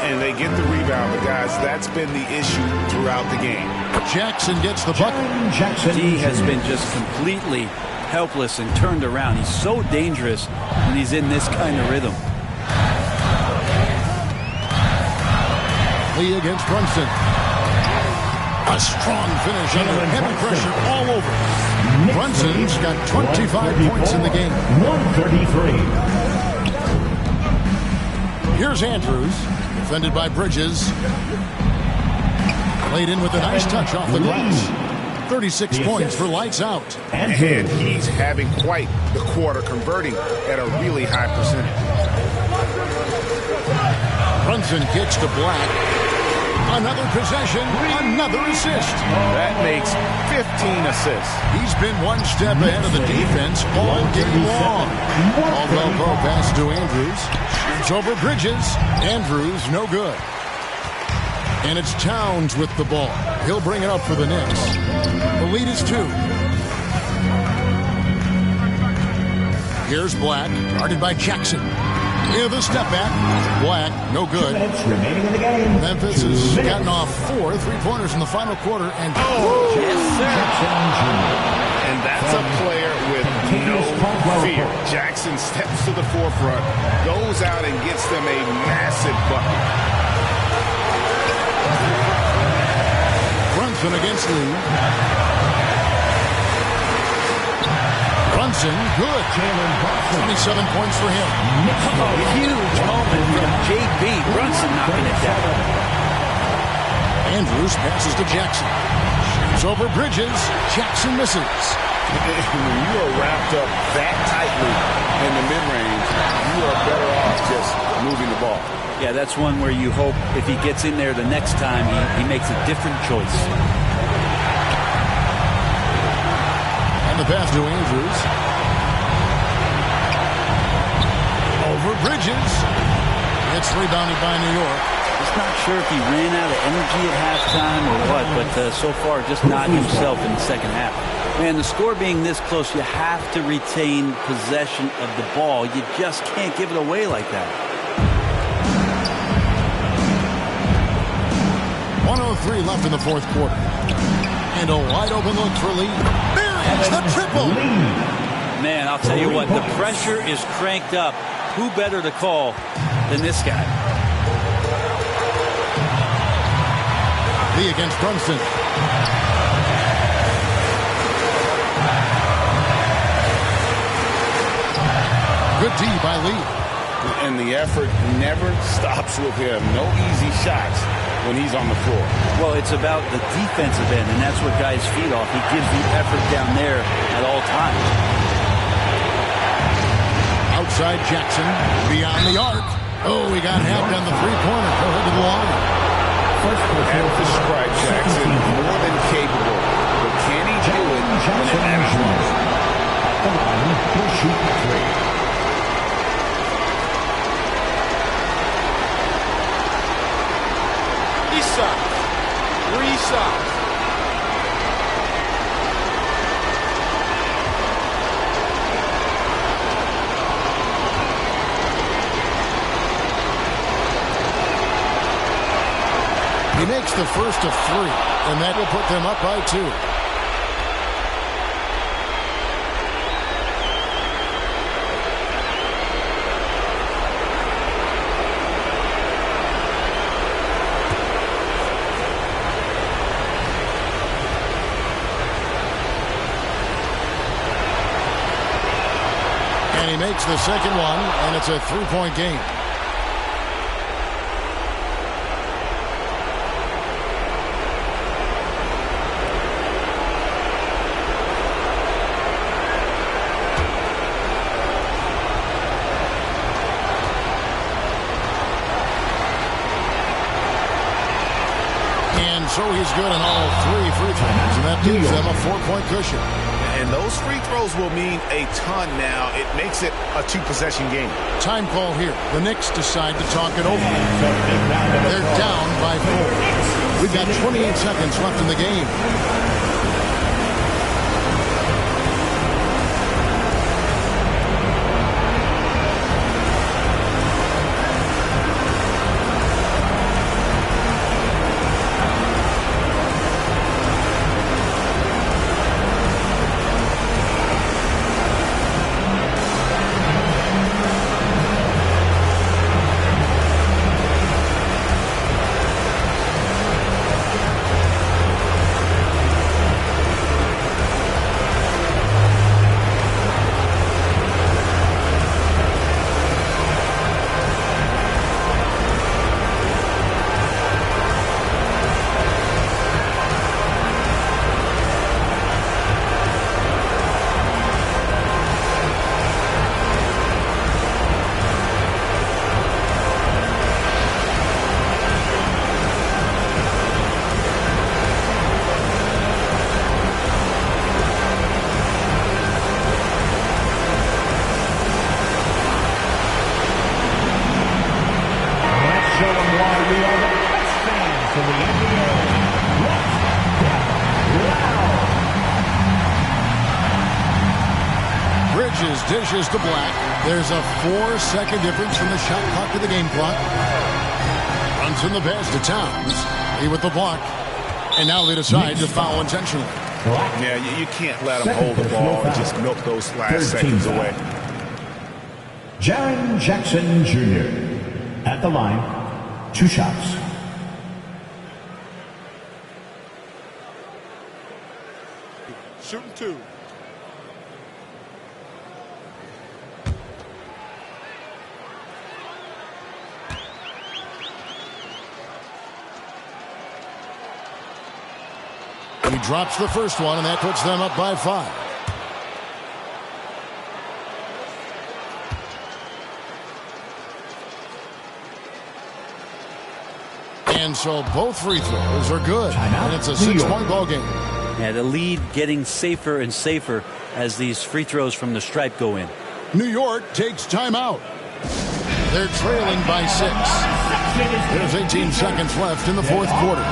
And they get the rebound, but guys, that's been the issue throughout the game. Jackson gets the bucket. He has been just completely helpless and turned around. He's so dangerous when he's in this kind of rhythm. Lee against Brunson. A strong finish under heavy pressure all over. Brunson's got 25 points in the game. 133. Here's Andrews. Defended by Bridges. Played in with a nice touch off the glass. 36 points for lights out. And he's having quite the quarter, converting at a really high percentage. Brunson kicks to Black. Another possession, another assist. That makes 15 assists. He's been one step ahead of the defense all game long. Caldwell Pope pass to Andrews. Shoots over Bridges. Andrews, no good. And it's Towns with the ball. He'll bring it up for the Knicks. The lead is 2. Here's Black, guarded by Jackson. With a step back. Black, no good. Memphis has gotten off 4 3-pointers in the final quarter. And yes, sir. And that's a player with no fear. Jackson steps to the forefront, goes out and gets them a massive bucket. Brunson against Lee. Brunson, good. 27 points for him. Huge moment from JB. Brunson knocking it down. Andrews passes to Jackson. Shoots It's over Bridges. Jackson misses. When you are wrapped up that tightly in the mid-range, you are better off just moving the ball. Yeah, that's one where you hope if he gets in there the next time, he makes a different choice. And the pass to Andrews. Over Bridges. It's rebounded by New York. Just not sure if he ran out of energy at halftime or what, but so far just not himself in the second half. Man, the score being this close, you have to retain possession of the ball. You just can't give it away like that. 1:03 left in the fourth quarter. And a wide open look for Lee. Buries the triple. Man, I'll tell you what, the pressure is cranked up. Who better to call than this guy? Lee against Brunson. Good D by Lee. And the effort never stops with him. No easy shots when he's on the floor. Well, it's about the defensive end, and that's what guys feed off. He gives the effort down there at all times. Outside Jackson, beyond the arc. Oh, he got half down the three-pointer. Go ahead to the line. At the stripe, Jackson, more than capable. But can he do it when it matters most? He'll shoot three. Shots. He makes the first of three, and that will put them up by 2. And he makes the second one, and it's a 3-point game. So he's good on all 3 free throws, and that gives them a 4-point cushion. And those free throws will mean a ton now. It makes it a 2-possession game. Time call here. The Knicks decide to talk it over. They're down by 4. We've got 28 seconds left in the game. Dishes to Black. There's a 4-second difference from the shot clock to the game clock. Runs in the pass to Towns. He with the block. And now they decide to foul intentionally. Yeah, you can't let them hold the ball and just milk those last seconds away. Jaren Jackson Jr. at the line. 2 shots. Shooting 2. He drops the first one, and that puts them up by 5. And so both free throws are good, and it's a 6-point ball game. Yeah, the lead getting safer and safer as these free throws from the stripe go in. New York takes timeout. They're trailing by 6. There's 18 seconds left in the fourth quarter.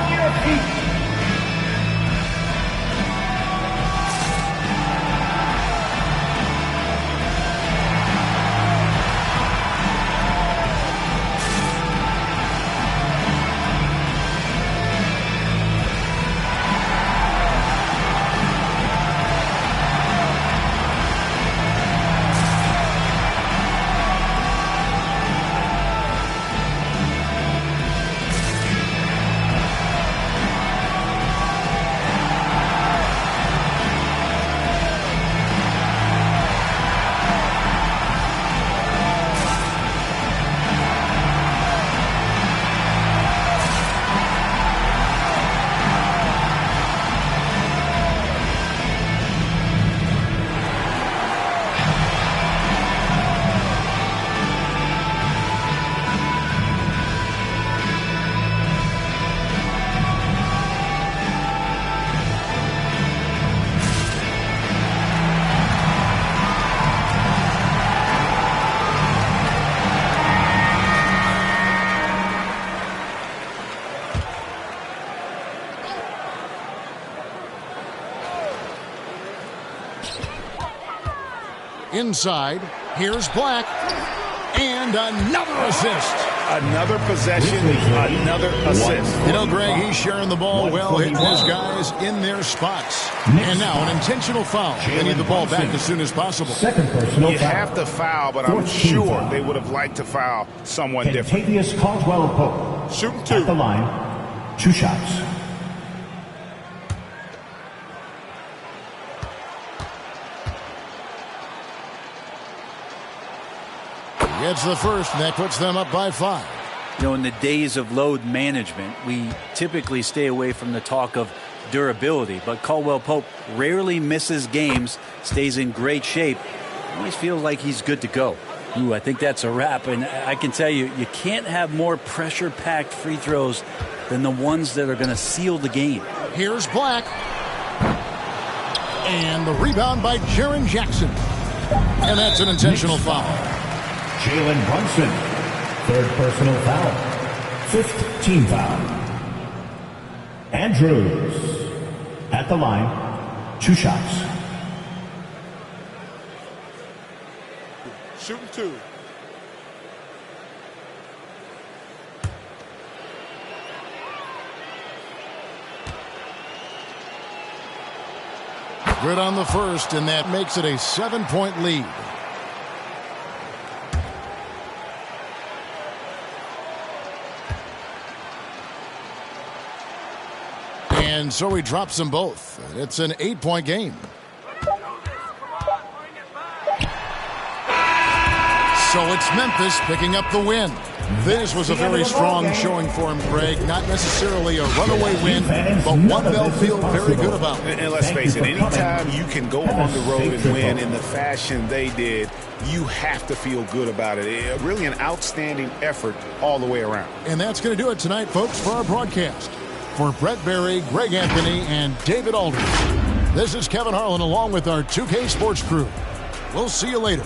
Inside, here's Black, and another assist. Another possession, another assist. You know, Greg, he's sharing the ball well, hitting his guys in their spots. And now an intentional foul. They need the ball back as soon as possible. You have to foul, but I'm sure they would have liked to foul someone different. Kentavious Caldwell-Pope. Shooting 2. At the line, 2 shots. Gets the first, and that puts them up by 5. You know, in the days of load management, we typically stay away from the talk of durability, but Caldwell-Pope rarely misses games, stays in great shape, always feels like he's good to go. Ooh, I think that's a wrap, and I can tell you, you can't have more pressure-packed free throws than the ones that are going to seal the game. Here's Black. And the rebound by Jaren Jackson. And that's an intentional foul. Jalen Brunson, 3rd personal foul, 5th team foul. Andrews, at the line, 2 shots. Shooting 2. Good on the first, and that makes it a 7-point lead. And so he drops them both. It's an 8-point game. So it's Memphis picking up the win. This was a very strong showing for him, Greg. Not necessarily a runaway win, but one they'll feel very good about. And let's face it, anytime you can go on the road and win in the fashion they did, you have to feel good about it. Really an outstanding effort all the way around. And that's going to do it tonight, folks, for our broadcast. For Brett Berry, Greg Anthony, and David Aldridge, this is Kevin Harlan along with our 2K Sports crew. We'll see you later.